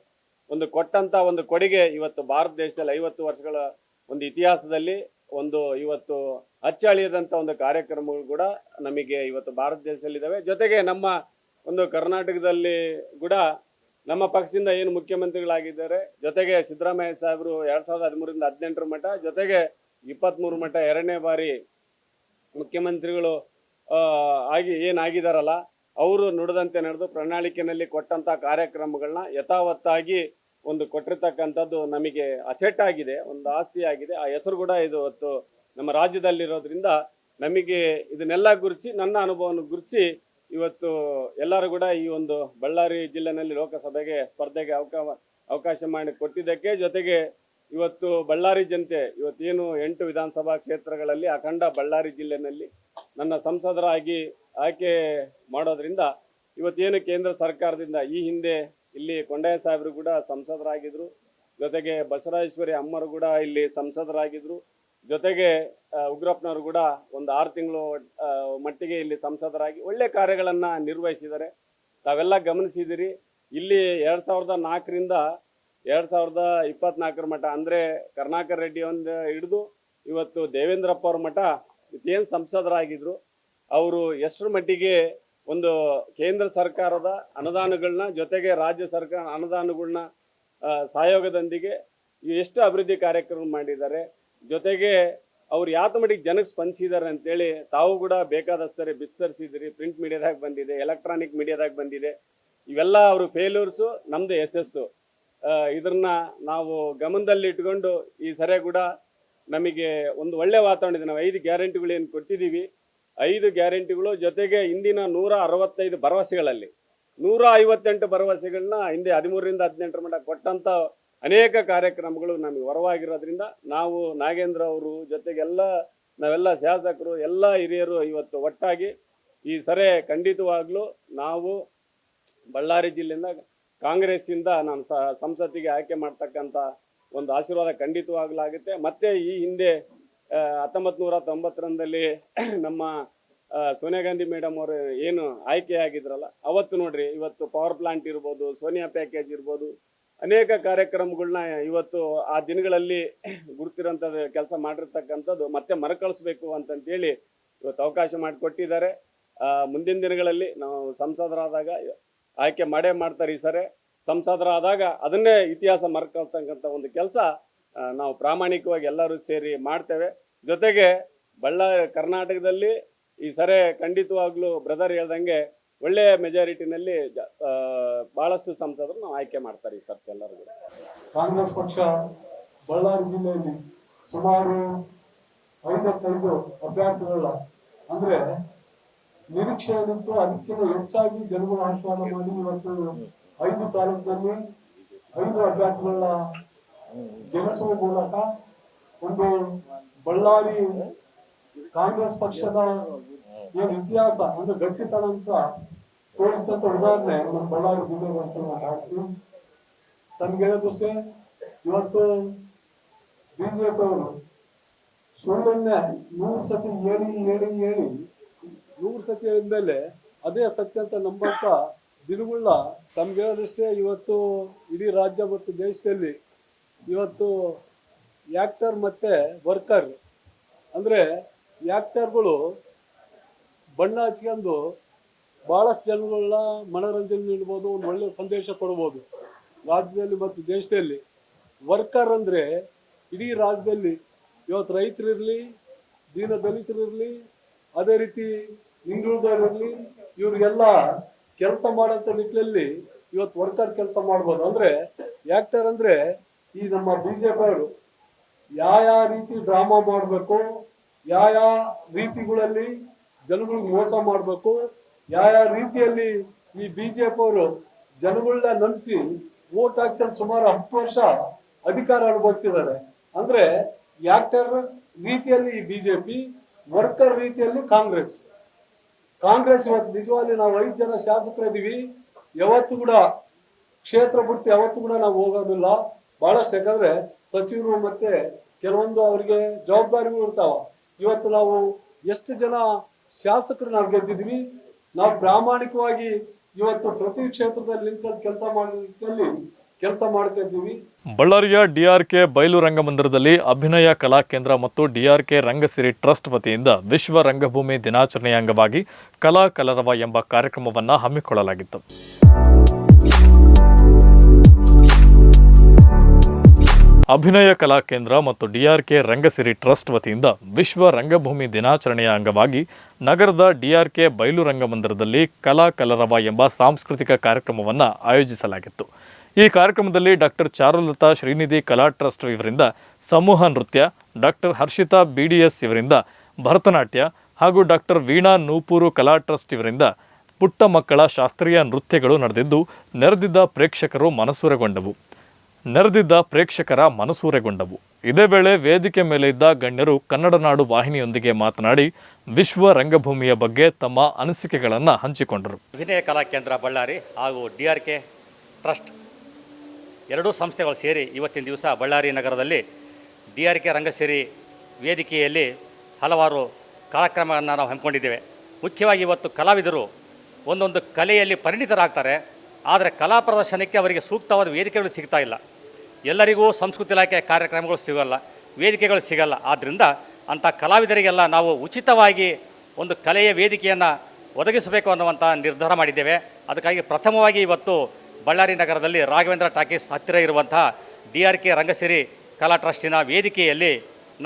ಒಂದು ಕೊಟ್ಟಂತ ಒಂದು ಕೊಡುಗೆ ಇವತ್ತು ಭಾರತ ದೇಶದಲ್ಲಿ 50 ವರ್ಷಗಳ ಒಂದು ಇತಿಹಾಸದಲ್ಲಿ ಒಂದು ಇವತ್ತು ಅಚ್ಚಳಿಯದಂಥ ಒಂದು ಕಾರ್ಯಕ್ರಮಗಳು ಕೂಡ ನಮಗೆ ಇವತ್ತು ಭಾರತ ದೇಶದಲ್ಲಿದ್ದಾವೆ. ಜೊತೆಗೆ ನಮ್ಮ ಒಂದು ಕರ್ನಾಟಕದಲ್ಲಿ ಕೂಡ ನಮ್ಮ ಪಕ್ಷದಿಂದ ಏನು ಮುಖ್ಯಮಂತ್ರಿಗಳಾಗಿದ್ದಾರೆ, ಜೊತೆಗೆ ಸಿದ್ದರಾಮಯ್ಯ ಸಾಹೇಬರು 2013ರಿಂದ 18 ಮಟ್ಟ, ಜೊತೆಗೆ 23 ಮಟ್ಟ 2ನೇ ಬಾರಿ ಮುಖ್ಯಮಂತ್ರಿಗಳು ಆಗಿ ಏನಾಗಿದಾರಲ್ಲ ಅವರು ನುಡಿದಂತೆ ನಡೆದು ಪ್ರಣಾಳಿಕೆಯಲ್ಲಿ ಕೊಟ್ಟಂತ ಕಾರ್ಯಕ್ರಮಗಳನ್ನ ಯಥಾವತ್ತಾಗಿ ಒಂದು ಕೊಟ್ಟಿರ್ತಕ್ಕಂಥದ್ದು ನಮಗೆ ಅಸೆಟ್ ಆಗಿದೆ, ಒಂದು ಆಸ್ತಿ ಆಗಿದೆ. ಆ ಹೆಸರು ಕೂಡ ಇದು ಇವತ್ತು ನಮ್ಮ ರಾಜ್ಯದಲ್ಲಿರೋದ್ರಿಂದ ನಮಗೆ ಇದನ್ನೆಲ್ಲ ಗುರುತಿಸಿ ನನ್ನ ಅನುಭವವನ್ನು ಗುರುತಿಸಿ ಇವತ್ತು ಎಲ್ಲರೂ ಕೂಡ ಈ ಒಂದು ಬಳ್ಳಾರಿ ಜಿಲ್ಲೆನಲ್ಲಿ ಲೋಕಸಭೆಗೆ ಸ್ಪರ್ಧೆಗೆ ಅವಕಾಶ ಮಾಡಿ ಕೊಟ್ಟಿದ್ದಕ್ಕೆ, ಜೊತೆಗೆ ಇವತ್ತು ಬಳ್ಳಾರಿ ಜನತೆ ಇವತ್ತೇನು 8 ವಿಧಾನಸಭಾ ಕ್ಷೇತ್ರಗಳಲ್ಲಿ ಅಖಂಡ ಬಳ್ಳಾರಿ ಜಿಲ್ಲೆನಲ್ಲಿ ನನ್ನ ಸಂಸದರಾಗಿ ಆಯ್ಕೆ ಮಾಡೋದ್ರಿಂದ ಇವತ್ತೇನು ಕೇಂದ್ರ ಸರ್ಕಾರದಿಂದ ಈ ಹಿಂದೆ ಇಲ್ಲಿ ಕೊಂಡಯ್ಯ ಸಾಹೇಬರು ಕೂಡ ಸಂಸದರಾಗಿದ್ರು, ಜೊತೆಗೆ ಬಸವರಾಜೇಶ್ವರಿ ಅಮ್ಮರು ಕೂಡ ಇಲ್ಲಿ ಸಂಸದರಾಗಿದ್ರು, ಜೊತೆಗೆ ಉಗ್ರಪ್ಪನವರು ಕೂಡ ಒಂದು 6 ತಿಂಗಳು ಮಟ್ಟಿಗೆ ಇಲ್ಲಿ ಸಂಸದರಾಗಿ ಒಳ್ಳೆ ಕಾರ್ಯಗಳನ್ನು ನಿರ್ವಹಿಸಿದ್ದಾರೆ. ತಾವೆಲ್ಲ ಗಮನಿಸಿದಿರಿ. ಇಲ್ಲಿ 2004ರಿಂದ 2024 ಮಟ್ಟ ಅಂದರೆ ಕರುಣಾಕರ್ ರೆಡ್ಡಿ ಒಂದು ಹಿಡಿದು ಇವತ್ತು ದೇವೇಂದ್ರಪ್ಪ ಅವ್ರ ಮಟ್ಟ ಏನು ಸಂಸದರಾಗಿದ್ರು, ಅವರು ಎಷ್ಟರ ಮಟ್ಟಿಗೆ ಒಂದು ಕೇಂದ್ರ ಸರ್ಕಾರದ ಅನುದಾನಗಳನ್ನ ಜೊತೆಗೆ ರಾಜ್ಯ ಸರ್ಕಾರ ಅನುದಾನಗಳನ್ನ ಸಹಯೋಗದೊಂದಿಗೆ ಎಷ್ಟು ಅಭಿವೃದ್ಧಿ ಕಾರ್ಯಕ್ರಮ ಮಾಡಿದ್ದಾರೆ. ಜೊತೆಗೆ ಅವ್ರು ಯಾವ ಮಟ್ಟಿಗೆ ಜನಕ್ಕೆ ಸ್ಪಂದಿಸಿದ್ದಾರೆ ಅಂತೇಳಿ ತಾವು ಕೂಡ ಬೇಕಾದಷ್ಟೇ ಬಿಸ್ತರಿಸಿದ್ರಿ. ಪ್ರಿಂಟ್ ಮೀಡಿಯಾದಾಗ ಬಂದಿದೆ, ಎಲೆಕ್ಟ್ರಾನಿಕ್ ಮೀಡಿಯಾದಾಗ ಬಂದಿದೆ. ಇವೆಲ್ಲ ಅವರು ಫೇಲ್ಯೂರ್ಸು, ನಮ್ಮದು ಯಶಸ್ಸು. ಇದನ್ನ ನಾವು ಗಮನದಲ್ಲಿ ಇಟ್ಕೊಂಡು ಈ ಸರಿ ಕೂಡ ನಮಗೆ ಒಂದು ಒಳ್ಳೆ ವಾತಾವರಣ ಇದೆ. ನಾವು 5 ಗ್ಯಾರಂಟಿಗಳು ಏನು ಕೊಟ್ಟಿದ್ದೀವಿ, 5 ಗ್ಯಾರಂಟಿಗಳು ಜೊತೆಗೆ ಇಂದಿನ 165 ಭರವಸೆಗಳಲ್ಲಿ 158 ಭರವಸೆಗಳನ್ನ ಹಿಂದೆ 13ರಿಂದ 18 ಮಟ್ಟ ಕೊಟ್ಟಂಥ ಅನೇಕ ಕಾರ್ಯಕ್ರಮಗಳು ನಮಗೆ ಹೊರವಾಗಿರೋದ್ರಿಂದ ನಾವು ನಾಗೇಂದ್ರ ಅವರು ಜೊತೆಗೆಲ್ಲ ನಾವೆಲ್ಲ ಶಾಸಕರು ಎಲ್ಲ ಹಿರಿಯರು ಇವತ್ತು ಒಟ್ಟಾಗಿ ಈ ಸರಿ ಖಂಡಿತವಾಗ್ಲೂ ನಾವು ಬಳ್ಳಾರಿ ಜಿಲ್ಲೆಯಿಂದ ಕಾಂಗ್ರೆಸ್ಸಿಂದ ನಾನು ಸಂಸತ್ತಿಗೆ ಆಯ್ಕೆ ಮಾಡ್ತಕ್ಕಂಥ ಒಂದು ಆಶೀರ್ವಾದ ಖಂಡಿತವಾಗಲಾಗುತ್ತೆ. ಮತ್ತೆ ಈ ಹಿಂದೆ 1990ರಲ್ಲಿ ನಮ್ಮ ಸೋನಿಯಾ ಗಾಂಧಿ ಮೇಡಮ್ ಅವರು ಏನು ಆಯ್ಕೆ ಆಗಿದ್ರಲ್ಲ, ಅವತ್ತು ನೋಡ್ರಿ ಇವತ್ತು ಪವರ್ ಪ್ಲಾಂಟ್ ಇರ್ಬೋದು, ಸೋನಿಯಾ ಪ್ಯಾಕೇಜ್ ಇರ್ಬೋದು, ಅನೇಕ ಕಾರ್ಯಕ್ರಮಗಳನ್ನ ಇವತ್ತು ಆ ದಿನಗಳಲ್ಲಿ ಗುರುತಿರೋಂಥದ್ದು ಕೆಲಸ ಮಾಡಿರ್ತಕ್ಕಂಥದ್ದು ಮತ್ತೆ ಮರುಕಳಿಸ್ಬೇಕು ಅಂತಂತೇಳಿ ಇವತ್ತು ಅವಕಾಶ ಮಾಡಿಕೊಟ್ಟಿದ್ದಾರೆ. ಮುಂದಿನ ದಿನಗಳಲ್ಲಿ ನಾವು ಸಂಸದರಾದಾಗ ಆಯ್ಕೆ ಮಾಡ್ತಾರೆ. ಈ ಸರಿ ಸಂಸದರಾದಾಗ ಅದನ್ನೇ ಇತಿಹಾಸ ಮರುಕಳಿಸ್ತಕ್ಕಂಥ ಒಂದು ಕೆಲಸ ನಾವು ಪ್ರಾಮಾಣಿಕವಾಗಿ ಎಲ್ಲರೂ ಸೇರಿ ಮಾಡ್ತೇವೆ. ಜೊತೆಗೆ ಕರ್ನಾಟಕದಲ್ಲಿ ಈ ಸರಿ ಖಂಡಿತವಾಗ್ಲೂ ಬ್ರದರ್ ಹೇಳ್ದಂಗೆ ಒಳ್ಳೆಯ ಮೆಜಾರಿಟಿನಲ್ಲಿ ಬಹಳಷ್ಟು ಸಂಸದರು ನಾವು ಆಯ್ಕೆ ಮಾಡ್ತಾರೆ ಈ ಸರ್ತಿ ಎಲ್ಲರೂ. ಕಾಂಗ್ರೆಸ್ ಪಕ್ಷ ಬಳ್ಳಾರಿ ಜಿಲ್ಲೆಯಲ್ಲಿ ಸುಮಾರು 55 ಅಭ್ಯರ್ಥಿಗಳ ಅಂದ್ರೆ ನಿರೀಕ್ಷೆಯಲ್ಲಿತ್ತು. ಅದಕ್ಕಿಂತ ಹೆಚ್ಚಾಗಿ ಜನಗಳ ಆಶೀರ್ವಾದ ಮಾಡಿ ಇವತ್ತು 5 ತಾಲೂಕಿನಲ್ಲಿ 5 ಅಭ್ಯರ್ಥಿಗಳ ಗೆಲ್ಲಿಸುವ ಮೂಲಕ ಒಂದು ಬಳ್ಳಾರಿ ಕಾಂಗ್ರೆಸ್ ಪಕ್ಷದ ಏನು ಇತಿಹಾಸ ಅಂದ್ರೆ ಗಟ್ಟಿತನ ಅಂತ ತೋರಿಸಿದಂತ ಉದಾಹರಣೆ ನಮ್ಮ ಬಳ್ಳಾರಿ ಜಿಲ್ಲೆ ತಮ್ಗೆ ಹೇಳೋದಷ್ಟೇ. ಇವತ್ತು ಬಿಜೆಪಿ ಅವರು ಸುಳ್ಳನ್ನೇ 100 ಸತಿ ಹೇಳಿ 100 ಸತಿ ಹೇಳಿದ್ಮೇಲೆ ಅದೇ ಸತ್ಯ ಅಂತ ನಂಬಂತ ದಿನಗಳ ತಮ್ಗೆ ಹೇಳೋದಷ್ಟೇ. ಇವತ್ತು ಇಡೀ ರಾಜ್ಯ ಮತ್ತು ದೇಶದಲ್ಲಿ ಇವತ್ತು ಆಕ್ಟರ್ ಮತ್ತೆ ವರ್ಕರ್ ಅಂದ್ರೆ ಆಕ್ಟರ್ಗಳು ಬಣ್ಣ ಹಚ್ಕೊಂಡು ಬಹಳಷ್ಟು ಜನಗಳನ್ನ ಮನೋರಂಜನೆ ನೀಡ್ಬೋದು, ಒಂದು ಒಳ್ಳೆ ಸಂದೇಶ ಕೊಡ್ಬೋದು ರಾಜ್ಯದಲ್ಲಿ ಮತ್ತು ದೇಶದಲ್ಲಿ. ವರ್ಕರ್ ಅಂದ್ರೆ ಇಡೀ ರಾಜ್ಯದಲ್ಲಿ ಇವತ್ತು ರೈತರಿರ್ಲಿ, ದೀನ ದಲಿತರಿರ್ಲಿ, ಅದೇ ರೀತಿ ಹಿಂದುಳಿದವರಿರ್ಲಿ, ಇವ್ರಿಗೆಲ್ಲ ಕೆಲಸ ಮಾಡೋಂಥ ನಿಟ್ಟಿನಲ್ಲಿ ಇವತ್ತು ವರ್ಕರ್ ಕೆಲಸ ಮಾಡ್ಬೋದು. ಅಂದ್ರೆ ಆಕ್ಟರ್ ಅಂದ್ರೆ ಈ ನಮ್ಮ ಬಿಜೆಪಿ ಅವರು ಯಾವ ರೀತಿ ಡ್ರಾಮಾ ಮಾಡಬೇಕು, ಯಾವ ರೀತಿಗಳಲ್ಲಿ ಜನಗಳಿಗೆ ಮೋಸ ಮಾಡಬೇಕು, ಯಾವ ರೀತಿಯಲ್ಲಿ ಈ ಬಿಜೆಪಿ ಅವರು ಜನಗಳನ್ನ ನಂಬಿಸಿ ವೋಟ್ ಹಾಕ್ಸಲು ಸುಮಾರು 10 ವರ್ಷ ಅಧಿಕಾರ ಅನುಭವಿಸಿದ್ದಾರೆ. ಅಂದ್ರೆ ಆಕ್ಟರ್ ರೀತಿಯಲ್ಲಿ ಈ ಬಿಜೆಪಿ, ವರ್ಕರ್ ರೀತಿಯಲ್ಲಿ ಕಾಂಗ್ರೆಸ್. ಇವತ್ತು ನಿಜವಾಗಿ ನಾವು 5 ಜನ ಶಾಸಕರಿದ್ದೀವಿ. ಯಾವತ್ತು ಕೂಡ ಕ್ಷೇತ್ರ ಬಿಟ್ಟು ಯಾವತ್ತು ಕೂಡ ನಾವು ಹೋಗೋದಿಲ್ಲ ಬಹಳಷ್ಟು. ಯಾಕಂದ್ರೆ ಸಚಿವರು ಮತ್ತೆ ಕೆಲವೊಂದು ಅವರಿಗೆ ಜವಾಬ್ದಾರಿಗಳು ಇರ್ತಾವ. ಇವತ್ತು ನಾವು ಎಷ್ಟು ಜನ ಶಾಸಕರು ನಾವು ಗೆದ್ದಿದ್ವಿ. ನಾವು ಪ್ರಾಮಾಣಿಕವಾಗಿ ಇವತ್ತು ಪ್ರತಿ ಕ್ಷೇತ್ರದಲ್ಲಿ ನಿಂತ್ಕೊಂಡು ಕೆಲಸ ಮಾಡ್ತಾ ಇದ್ದೀವಿ. ಬಳ್ಳಾರಿಯ ಡಿಆರ್ಕೆ ಬಯಲು ರಂಗಮಂದಿರದಲ್ಲಿ ಅಭಿನಯ ಕಲಾ ಕೇಂದ್ರ ಮತ್ತು ಡಿಆರ್ಕೆ ರಂಗಸಿರಿ ಟ್ರಸ್ಟ್ ವತಿಯಿಂದ ವಿಶ್ವ ರಂಗಭೂಮಿ ದಿನಾಚರಣೆಯ ಅಂಗವಾಗಿ ಕಲಾ ಕಲರವ ಎಂಬ ಕಾರ್ಯಕ್ರಮವನ್ನು ಹಮ್ಮಿಕೊಳ್ಳಲಾಗಿತ್ತು. ಅಭಿನಯ ಕಲಾ ಕೇಂದ್ರ ಮತ್ತು ಡಿಆರ್ಕೆ ರಂಗಸಿರಿ ಟ್ರಸ್ಟ್ ವತಿಯಿಂದ ವಿಶ್ವ ರಂಗಭೂಮಿ ದಿನಾಚರಣೆಯ ಅಂಗವಾಗಿ ನಗರದ ಡಿಆರ್ಕೆ ಬಯಲು ರಂಗಮಂದಿರದಲ್ಲಿ ಕಲಾ ಕಲರವ ಎಂಬ ಸಾಂಸ್ಕೃತಿಕ ಕಾರ್ಯಕ್ರಮವನ್ನು ಆಯೋಜಿಸಲಾಗಿತ್ತು. ಈ ಕಾರ್ಯಕ್ರಮದಲ್ಲಿ ಡಾಕ್ಟರ್ ಚಾರುಲತಾ ಶ್ರೀನಿಧಿ ಕಲಾ ಟ್ರಸ್ಟ್ ಇವರಿಂದ ಸಮೂಹ ನೃತ್ಯ, ಡಾಕ್ಟರ್ ಹರ್ಷಿತಾ BDS ಇವರಿಂದ ಭರತನಾಟ್ಯ ಹಾಗೂ ಡಾಕ್ಟರ್ ವೀಣಾ ನೂಪೂರು ಕಲಾ ಟ್ರಸ್ಟ್ ಇವರಿಂದ ಪುಟ್ಟ ಮಕ್ಕಳ ಶಾಸ್ತ್ರೀಯ ನೃತ್ಯಗಳು ನಡೆದಿದ್ದು ಪ್ರೇಕ್ಷಕರ ಮನಸೂರೆಗೊಂಡವು. ಇದೇ ವೇಳೆ ವೇದಿಕೆ ಮೇಲೆ ಇದ್ದ ಗಣ್ಯರು ಕನ್ನಡ ನಾಡು ವಾಹಿನಿಯೊಂದಿಗೆ ಮಾತನಾಡಿ ವಿಶ್ವ ರಂಗಭೂಮಿಯ ಬಗ್ಗೆ ತಮ್ಮ ಅನಿಸಿಕೆಗಳನ್ನು ಹಂಚಿಕೊಂಡರು. ಅಭಿನಯ ಕಲಾ ಕೇಂದ್ರ ಬಳ್ಳಾರಿ ಹಾಗೂ ಡಿಆರ್ಕೆ ಟ್ರಸ್ಟ್ ಎರಡೂ ಸಂಸ್ಥೆಗಳು ಸೇರಿ ಇವತ್ತಿನ ದಿವಸ ಬಳ್ಳಾರಿ ನಗರದಲ್ಲಿ ಡಿಆರ್ಕೆ ರಂಗಸಿರಿ ವೇದಿಕೆಯಲ್ಲಿ ಹಲವಾರು ಕಾರ್ಯಕ್ರಮಗಳನ್ನು ನಾವು ಹಮ್ಮಿಕೊಂಡಿದ್ದೇವೆ. ಮುಖ್ಯವಾಗಿ ಇವತ್ತು ಕಲಾವಿದರು ಒಂದೊಂದು ಕಲೆಯಲ್ಲಿ ಪರಿಣಿತರಾಗ್ತಾರೆ, ಆದರೆ ಕಲಾ ಪ್ರದರ್ಶನಕ್ಕೆ ಅವರಿಗೆ ಸೂಕ್ತವಾದ ವೇದಿಕೆಗಳು ಸಿಗ್ತಾ ಇಲ್ಲ. ಎಲ್ಲರಿಗೂ ಸಂಸ್ಕೃತಿ ಇಲಾಖೆ ಕಾರ್ಯಕ್ರಮಗಳು ಸಿಗಲ್ಲ, ವೇದಿಕೆಗಳು ಸಿಗಲ್ಲ. ಆದ್ದರಿಂದ ಅಂಥ ಕಲಾವಿದರಿಗೆಲ್ಲ ನಾವು ಉಚಿತವಾಗಿ ಒಂದು ಕಲೆಯ ವೇದಿಕೆಯನ್ನು ಒದಗಿಸಬೇಕು ಅನ್ನುವಂಥ ನಿರ್ಧಾರ ಮಾಡಿದ್ದೇವೆ. ಅದಕ್ಕಾಗಿ ಪ್ರಥಮವಾಗಿ ಇವತ್ತು ಬಳ್ಳಾರಿ ನಗರದಲ್ಲಿ ರಾಘವೇಂದ್ರ ಟಾಕೀಸ್ ಹತ್ತಿರ ಇರುವಂತಹ DRK ರಂಗಸಿರಿ ಕಲಾ ಟ್ರಸ್ಟಿನ ವೇದಿಕೆಯಲ್ಲಿ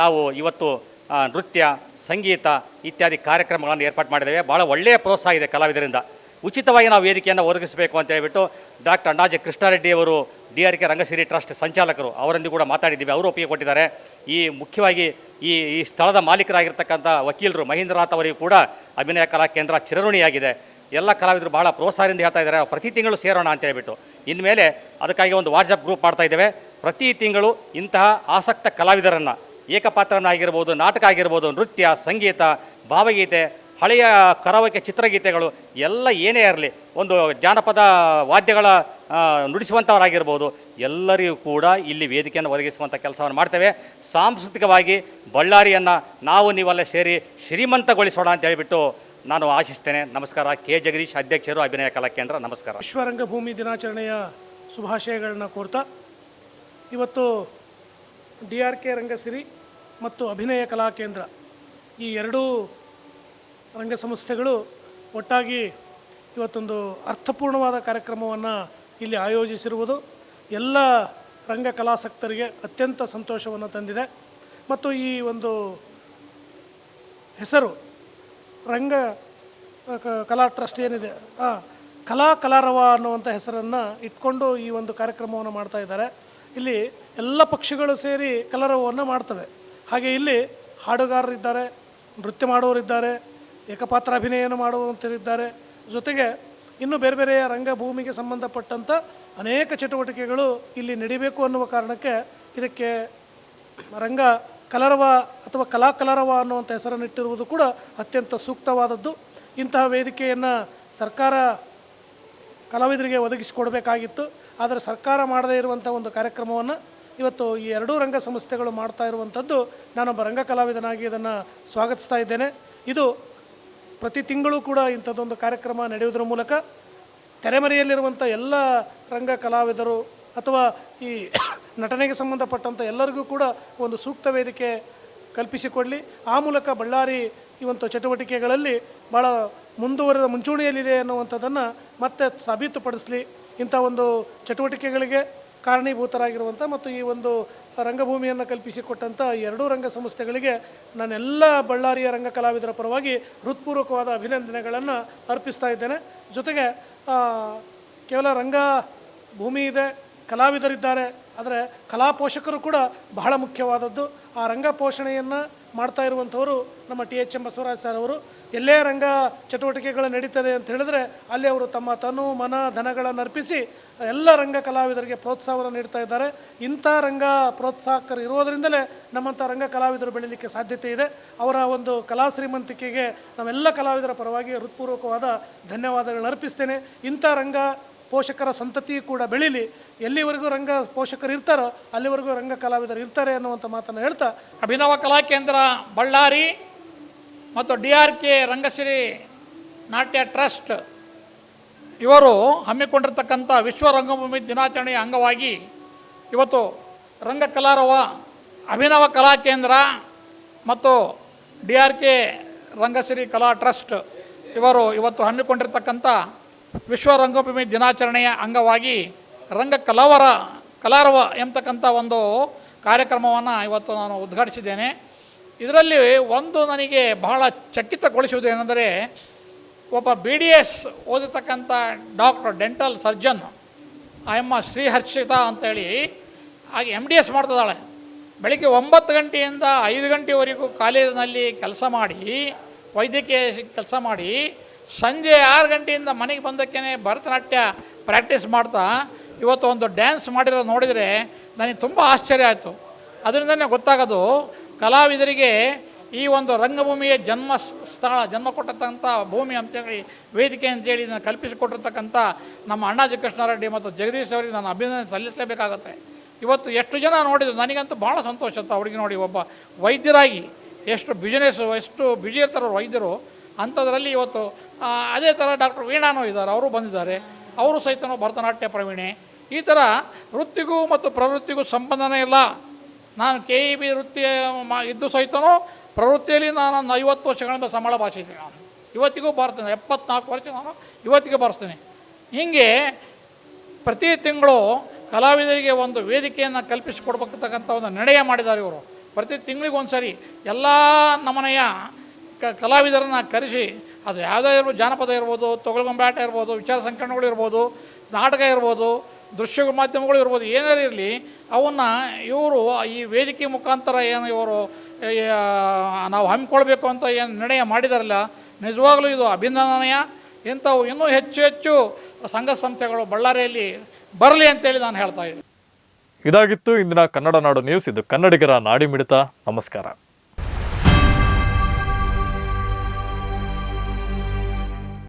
ನಾವು ಇವತ್ತು ನೃತ್ಯ, ಸಂಗೀತ ಇತ್ಯಾದಿ ಕಾರ್ಯಕ್ರಮಗಳನ್ನು ಏರ್ಪಾಡು ಮಾಡಿದ್ದೇವೆ. ಭಾಳ ಒಳ್ಳೆಯ ಪ್ರೋತ್ಸಾಹ ಇದೆ ಕಲಾವಿದರಿಂದ. ಉಚಿತವಾಗಿ ನಾವು ವೇದಿಕೆಯನ್ನು ಒದಗಿಸಬೇಕು ಅಂತ ಹೇಳ್ಬಿಟ್ಟು ಡಾಕ್ಟರ್ ಅಣ್ಣಾಜಿ ಕೃಷ್ಣಾರೆಡ್ಡಿ ಅವರು DRK ರಂಗಸಿರಿ ಟ್ರಸ್ಟ್ ಸಂಚಾಲಕರು ಅವರೊಂದಿಗೆ ಕೂಡ ಮಾತಾಡಿದ್ದೀವಿ. ಅವರು ಒಪ್ಪಿಗೆ ಕೊಟ್ಟಿದ್ದಾರೆ. ಮುಖ್ಯವಾಗಿ ಈ ಸ್ಥಳದ ಮಾಲೀಕರಾಗಿರ್ತಕ್ಕಂಥ ವಕೀಲರು ಮಹೇಂದ್ರನಾಥ್ ಅವರಿಗೂ ಕೂಡ ಅಭಿನಯ ಕಲಾ ಕೇಂದ್ರ ಚಿರಋಣಿಯಾಗಿದೆ. ಎಲ್ಲ ಕಲಾವಿದರು ಬಹಳ ಪ್ರೋತ್ಸಾಹದಿಂದ ಹೇಳ್ತಾ ಇದ್ದಾರೆ, ಪ್ರತಿ ತಿಂಗಳು ಸೇರೋಣ ಅಂತ ಹೇಳ್ಬಿಟ್ಟು. ಇನ್ಮೇಲೆ ಅದಕ್ಕಾಗಿ ಒಂದು ವಾಟ್ಸಪ್ ಗ್ರೂಪ್ ಮಾಡ್ತಾ ಇದ್ದೇವೆ. ಪ್ರತಿ ತಿಂಗಳು ಇಂತಹ ಆಸಕ್ತ ಕಲಾವಿದರನ್ನು, ಏಕಪಾತ್ರನಾಗಿರ್ಬೋದು, ನಾಟಕ ಆಗಿರ್ಬೋದು, ನೃತ್ಯ, ಸಂಗೀತ, ಭಾವಗೀತೆ, ಹಳೆಯ ಕರಾವಕೆ ಚಿತ್ರಗೀತೆಗಳು ಎಲ್ಲ ಏನೇ ಇರಲಿ, ಒಂದು ಜಾನಪದ ವಾದ್ಯಗಳ ನುಡಿಸುವಂಥವರಾಗಿರ್ಬೋದು, ಎಲ್ಲರಿಗೂ ಕೂಡ ಇಲ್ಲಿ ವೇದಿಕೆಯನ್ನು ಒದಗಿಸುವಂಥ ಕೆಲಸವನ್ನು ಮಾಡ್ತೇವೆ. ಸಾಂಸ್ಕೃತಿಕವಾಗಿ ಬಳ್ಳಾರಿಯನ್ನು ನಾವು ನೀವೆಲ್ಲ ಸೇರಿ ಶ್ರೀಮಂತಗೊಳಿಸೋಣ ಅಂತ ಹೇಳಿಬಿಟ್ಟು ನಾನು ಆಶಿಸ್ತೇನೆ. ನಮಸ್ಕಾರ. K. ಜಗದೀಶ್, ಅಧ್ಯಕ್ಷರು, ಅಭಿನಯ ಕಲಾ ಕೇಂದ್ರ. ನಮಸ್ಕಾರ. ವಿಶ್ವರಂಗಭೂಮಿ ದಿನಾಚರಣೆಯ ಶುಭಾಶಯಗಳನ್ನ ಕೋರ್ತಾ ಇವತ್ತು DRK ರಂಗಸಿರಿ ಮತ್ತು ಅಭಿನಯ ಕಲಾ ಕೇಂದ್ರ ಈ ಎರಡೂ ರಂಗ ಸಂಸ್ಥೆಗಳು ಒಟ್ಟಾಗಿ ಇವತ್ತೊಂದು ಅರ್ಥಪೂರ್ಣವಾದ ಕಾರ್ಯಕ್ರಮವನ್ನು ಇಲ್ಲಿ ಆಯೋಜಿಸಿರುವುದು ಎಲ್ಲ ರಂಗ ಕಲಾಸಕ್ತರಿಗೆ ಅತ್ಯಂತ ಸಂತೋಷವನ್ನು ತಂದಿದೆ. ಮತ್ತು ಈ ಒಂದು ಹೆಸರು ರಂಗ ಕಲಾ ಟ್ರಸ್ಟ್ ಏನಿದೆ, ಕಲಾರವ ಅನ್ನುವಂಥ ಹೆಸರನ್ನು ಇಟ್ಕೊಂಡು ಈ ಒಂದು ಕಾರ್ಯಕ್ರಮವನ್ನು ಮಾಡ್ತಾ ಇದ್ದಾರೆ. ಇಲ್ಲಿ ಎಲ್ಲ ಪಕ್ಷಗಳು ಸೇರಿ ಕಲರವವನ್ನು ಮಾಡ್ತವೆ. ಹಾಗೆ ಇಲ್ಲಿ ಹಾಡುಗಾರರಿದ್ದಾರೆ, ನೃತ್ಯ ಮಾಡುವವರಿದ್ದಾರೆ, ಏಕಪಾತ್ರ ಅಭಿನಯನ ಮಾಡುವಂಥರಿದ್ದಾರೆ, ಜೊತೆಗೆ ಇನ್ನು ಬೇರೆ ಬೇರೆಯ ರಂಗಭೂಮಿಗೆ ಸಂಬಂಧಪಟ್ಟಂಥ ಅನೇಕ ಚಟುವಟಿಕೆಗಳು ಇಲ್ಲಿ ನಡೀಬೇಕು ಅನ್ನುವ ಕಾರಣಕ್ಕೆ ಇದಕ್ಕೆ ರಂಗ ಕಲರವ ಅಥವಾ ಕಲಾಕಲರವ ಅನ್ನುವಂಥ ಹೆಸರನ್ನು ಇಟ್ಟಿರುವುದು ಕೂಡ ಅತ್ಯಂತ ಸೂಕ್ತವಾದದ್ದು. ಇಂತಹ ವೇದಿಕೆಯನ್ನು ಸರ್ಕಾರ ಕಲಾವಿದರಿಗೆ ಒದಗಿಸಿಕೊಡಬೇಕಾಗಿತ್ತು. ಆದರೆ ಸರ್ಕಾರ ಮಾಡದೇ ಇರುವಂಥ ಒಂದು ಕಾರ್ಯಕ್ರಮವನ್ನು ಇವತ್ತು ಈ ಎರಡೂ ರಂಗ ಸಂಸ್ಥೆಗಳು ಮಾಡ್ತಾ ಇರುವಂಥದ್ದು ನಾನೊಬ್ಬ ರಂಗ ಕಲಾವಿದನಾಗಿ ಇದನ್ನು ಸ್ವಾಗತಿಸ್ತಾ ಇದ್ದೇನೆ. ಇದು ಪ್ರತಿ ತಿಂಗಳು ಕೂಡ ಇಂಥದ್ದೊಂದು ಕಾರ್ಯಕ್ರಮ ನಡೆಯುವುದರ ಮೂಲಕ ತೆರೆಮರೆಯಲ್ಲಿರುವಂಥ ಎಲ್ಲ ರಂಗ ಕಲಾವಿದರು ಅಥವಾ ಈ ನಟನೆಗೆ ಸಂಬಂಧಪಟ್ಟಂಥ ಎಲ್ಲರಿಗೂ ಕೂಡ ಒಂದು ಸೂಕ್ತ ವೇದಿಕೆ ಕಲ್ಪಿಸಿಕೊಡಲಿ. ಆ ಮೂಲಕ ಬಳ್ಳಾರಿ ಇವತ್ತು ಚಟುವಟಿಕೆಗಳಲ್ಲಿ ಭಾಳ ಮುಂದುವರೆದ ಮುಂಚೂಣಿಯಲ್ಲಿದೆ ಅನ್ನುವಂಥದ್ದನ್ನು ಮತ್ತೆ ಸಾಬೀತುಪಡಿಸಲಿ. ಇಂಥ ಒಂದು ಚಟುವಟಿಕೆಗಳಿಗೆ ಕಾರಣೀಭೂತರಾಗಿರುವಂಥ ಮತ್ತು ಈ ಒಂದು ರಂಗಭೂಮಿಯನ್ನು ಕಲ್ಪಿಸಿಕೊಟ್ಟಂಥ ಎರಡೂ ರಂಗ ಸಂಸ್ಥೆಗಳಿಗೆ ನಾನೆಲ್ಲ ಬಳ್ಳಾರಿಯ ರಂಗ ಕಲಾವಿದರ ಪರವಾಗಿ ಹೃತ್ಪೂರ್ವಕವಾದ ಅಭಿನಂದನೆಗಳನ್ನು ಅರ್ಪಿಸ್ತಾ ಇದ್ದೇನೆ. ಜೊತೆಗೆ ಕೇವಲ ರಂಗ ಭೂಮಿ ಇದೆ, ಕಲಾವಿದರಿದ್ದಾರೆ, ಆದರೆ ಕಲಾ ಪೋಷಕರು ಕೂಡ ಬಹಳ ಮುಖ್ಯವಾದದ್ದು. ಆ ರಂಗ ಪೋಷಣೆಯನ್ನು ಮಾಡ್ತಾ ಇರುವಂಥವರು ನಮ್ಮ THM ಬಸವರಾಜ್ ಸರ್ ಅವರು. ಎಲ್ಲೇ ರಂಗ ಚಟುವಟಿಕೆಗಳು ನಡೀತದೆ ಅಂತ ಹೇಳಿದ್ರೆ ಅಲ್ಲಿ ಅವರು ತಮ್ಮ ತನು ಮನ ಧನಗಳನ್ನು ಅರ್ಪಿಸಿ ಎಲ್ಲ ರಂಗ ಕಲಾವಿದರಿಗೆ ಪ್ರೋತ್ಸಾಹವನ್ನು ನೀಡ್ತಾ ಇದ್ದಾರೆ. ಇಂಥ ರಂಗ ಪ್ರೋತ್ಸಾಹಕರು ಇರೋದರಿಂದಲೇ ನಮ್ಮಂಥ ರಂಗ ಕಲಾವಿದರು ಬೆಳೀಲಿಕ್ಕೆ ಸಾಧ್ಯತೆ ಇದೆ. ಅವರ ಒಂದು ಕಲಾ ಶ್ರೀಮಂತಿಕೆಗೆ ನಾವೆಲ್ಲ ಕಲಾವಿದರ ಪರವಾಗಿ ಹೃತ್ಪೂರ್ವಕವಾದ ಧನ್ಯವಾದಗಳನ್ನು ಅರ್ಪಿಸ್ತೇನೆ. ಇಂಥ ರಂಗ ಪೋಷಕರ ಸಂತತಿ ಕೂಡ ಬೆಳೀಲಿ. ಎಲ್ಲಿವರೆಗೂ ರಂಗ ಪೋಷಕರು ಇರ್ತಾರೋ ಅಲ್ಲಿವರೆಗೂ ರಂಗ ಕಲಾವಿದರು ಇರ್ತಾರೆ ಅನ್ನುವಂಥ ಮಾತನ್ನು ಹೇಳ್ತಾ, ಅಭಿನವ ಕಲಾ ಕೇಂದ್ರ ಬಳ್ಳಾರಿ ಮತ್ತು DRK ರಂಗಸಿರಿ ನಾಟ್ಯ ಟ್ರಸ್ಟ್ ಇವರು ಹಮ್ಮಿಕೊಂಡಿರ್ತಕ್ಕಂಥ ವಿಶ್ವ ರಂಗಭೂಮಿ ದಿನಾಚರಣೆಯ ಅಂಗವಾಗಿ ಇವತ್ತು ರಂಗ ಕಲಾರವ ಅಭಿನವ ಕಲಾ ಕೇಂದ್ರ ಮತ್ತು DRK ರಂಗಸಿರಿ ಕಲಾ ಟ್ರಸ್ಟ್ ಇವರು ಇವತ್ತು ಹಮ್ಮಿಕೊಂಡಿರ್ತಕ್ಕಂಥ ವಿಶ್ವ ರಂಗಭೂಮಿ ದಿನಾಚರಣೆಯ ಅಂಗವಾಗಿ ರಂಗ ಕಲಾರವ ಎಂಬತಕ್ಕಂಥ ಒಂದು ಕಾರ್ಯಕ್ರಮವನ್ನು ಇವತ್ತು ನಾನು ಉದ್ಘಾಟಿಸಿದ್ದೇನೆ. ಇದರಲ್ಲಿ ಒಂದು ನನಗೆ ಬಹಳ ಚಕಿತಗೊಳಿಸುವುದು ಏನೆಂದರೆ, ಒಬ್ಬ BDS ಓದಿರ್ತಕ್ಕಂಥ ಡಾಕ್ಟರ್ ಡೆಂಟಲ್ ಸರ್ಜನ್ ಆಯಮ್ಮ ಶ್ರೀಹರ್ಷಿತಾ ಅಂತೇಳಿ ಹಾಗೆ MDS ಮಾಡ್ತಿದ್ದಾಳೆ. ಬೆಳಿಗ್ಗೆ 9 ಗಂಟೆಯಿಂದ 5 ಗಂಟೆವರೆಗೂ ಕಾಲೇಜಿನಲ್ಲಿ ಕೆಲಸ ಮಾಡಿ, ವೈದ್ಯಕೀಯ ಕೆಲಸ ಮಾಡಿ, ಸಂಜೆ 6 ಗಂಟೆಯಿಂದ ಮನೆಗೆ ಬಂದಕ್ಕೇ ಭರತನಾಟ್ಯ ಪ್ರಾಕ್ಟೀಸ್ ಮಾಡ್ತಾ ಇವತ್ತು ಒಂದು ಡ್ಯಾನ್ಸ್ ಮಾಡಿರೋದು ನೋಡಿದರೆ ನನಗೆ ತುಂಬ ಆಶ್ಚರ್ಯ ಆಯಿತು. ಅದರಿಂದನೇ ಗೊತ್ತಾಗೋದು ಕಲಾವಿದರಿಗೆ ಈ ಒಂದು ರಂಗಭೂಮಿಯ ಜನ್ಮ ಕೊಟ್ಟಿರ್ತಕ್ಕಂಥ ಭೂಮಿ ಅಂತೇಳಿ ವೇದಿಕೆ ಅಂತೇಳಿ ಇದನ್ನು ಕಲ್ಪಿಸಿಕೊಟ್ಟಿರ್ತಕ್ಕಂಥ ನಮ್ಮ ಅಣ್ಣಾಜಿ ಕೃಷ್ಣಾರೆಡ್ಡಿ ಮತ್ತು ಜಗದೀಶ್ ಅವರಿಗೆ ನಾನು ಅಭಿನಂದನೆ ಸಲ್ಲಿಸಲೇಬೇಕಾಗತ್ತೆ. ಇವತ್ತು ಎಷ್ಟು ಜನ ನೋಡಿದ್ರು, ನನಗಂತೂ ಭಾಳ ಸಂತೋಷ ಅಂತ ಅವ್ರಿಗೆ ನೋಡಿ, ಒಬ್ಬ ವೈದ್ಯರಾಗಿ ಎಷ್ಟು ಬಿಸ್ನೆಸ್ಸು ಎಷ್ಟು ಬ್ಯುಸಿ ಇರ್ತಾರೆ ವೈದ್ಯರು, ಅಂಥದ್ರಲ್ಲಿ ಇವತ್ತು ಅದೇ ಥರ ಡಾಕ್ಟರ್ ವೀಣಾನೂ ಇದ್ದಾರೆ, ಅವರು ಬಂದಿದ್ದಾರೆ, ಅವರು ಸಹಿತ ಭರತನಾಟ್ಯ ಪ್ರವೀಣೆ. ಈ ಥರ ವೃತ್ತಿಗೂ ಮತ್ತು ಪ್ರವೃತ್ತಿಗೂ ಸಂಬಂಧನೇ ಇಲ್ಲ. ನಾನು KEB ವೃತ್ತಿ ಇದ್ದು ಸಹಿತನೂ ಪ್ರವೃತ್ತಿಯಲ್ಲಿ ನಾನು ಒಂದು 50 ವರ್ಷಗಳಿಂದ ಸಂಬಳ ಭಾಷಿದ್ದೀನಿ. ನಾನು ಇವತ್ತಿಗೂ ಬಾರಿಸ್ತೇನೆ, 74 ವರ್ಷ ನಾನು ಇವತ್ತಿಗೂ ಬಾರಿಸ್ತೇನೆ. ಹೀಗೆ ಪ್ರತಿ ತಿಂಗಳು ಕಲಾವಿದರಿಗೆ ಒಂದು ವೇದಿಕೆಯನ್ನು ಕಲ್ಪಿಸಿಕೊಡ್ಬೇಕಂತಕ್ಕಂಥ ಒಂದು ನಿರ್ಣಯ ಮಾಡಿದ್ದಾರೆ ಇವರು. ಪ್ರತಿ ತಿಂಗಳಿಗೊಂದು ಸರಿ ಎಲ್ಲ ನಮನೆಯ ಕಲಾವಿದರನ್ನು ಕರೆಸಿ, ಅದು ಯಾವುದೇ ಇರ್ಬೋದು, ಜಾನಪದ ಇರ್ಬೋದು, ತೊಗಲಗೊಂಬಾಟ ಇರ್ಬೋದು, ವಿಚಾರ ಸಂಕಿರಣಗಳು ಇರ್ಬೋದು, ನಾಟಕ ಇರ್ಬೋದು, ದೃಶ್ಯ ಮಾಧ್ಯಮಗಳು ಇರ್ಬೋದು, ಏನೇ ಇರಲಿ ಅವನ್ನು ಇವರು ಈ ವೇದಿಕೆ ಮುಖಾಂತರ ಏನು ಇವರು ನಾವು ಹಮ್ಮಿಕೊಳ್ಬೇಕು ಅಂತ ಏನು ನಿರ್ಣಯ ಮಾಡಿದಾರಲ್ಲ, ನಿಜವಾಗಲೂ ಇದು ಅಭಿನಂದನೀಯ. ಇಂಥವು ಇನ್ನೂ ಹೆಚ್ಚು ಹೆಚ್ಚು ಸಂಘ ಸಂಸ್ಥೆಗಳು ಬಳ್ಳಾರಿಯಲ್ಲಿ ಬರಲಿ ಅಂತೇಳಿ ನಾನು ಹೇಳ್ತಾ ಇದ್ದೀನಿ. ಇದಾಗಿತ್ತು ಇಂದಿನ ಕನ್ನಡ ನಾಡು ನ್ಯೂಸ್. ಇದು ಕನ್ನಡಿಗರ ನಾಡಿ ಮಿಡಿತ. ನಮಸ್ಕಾರ.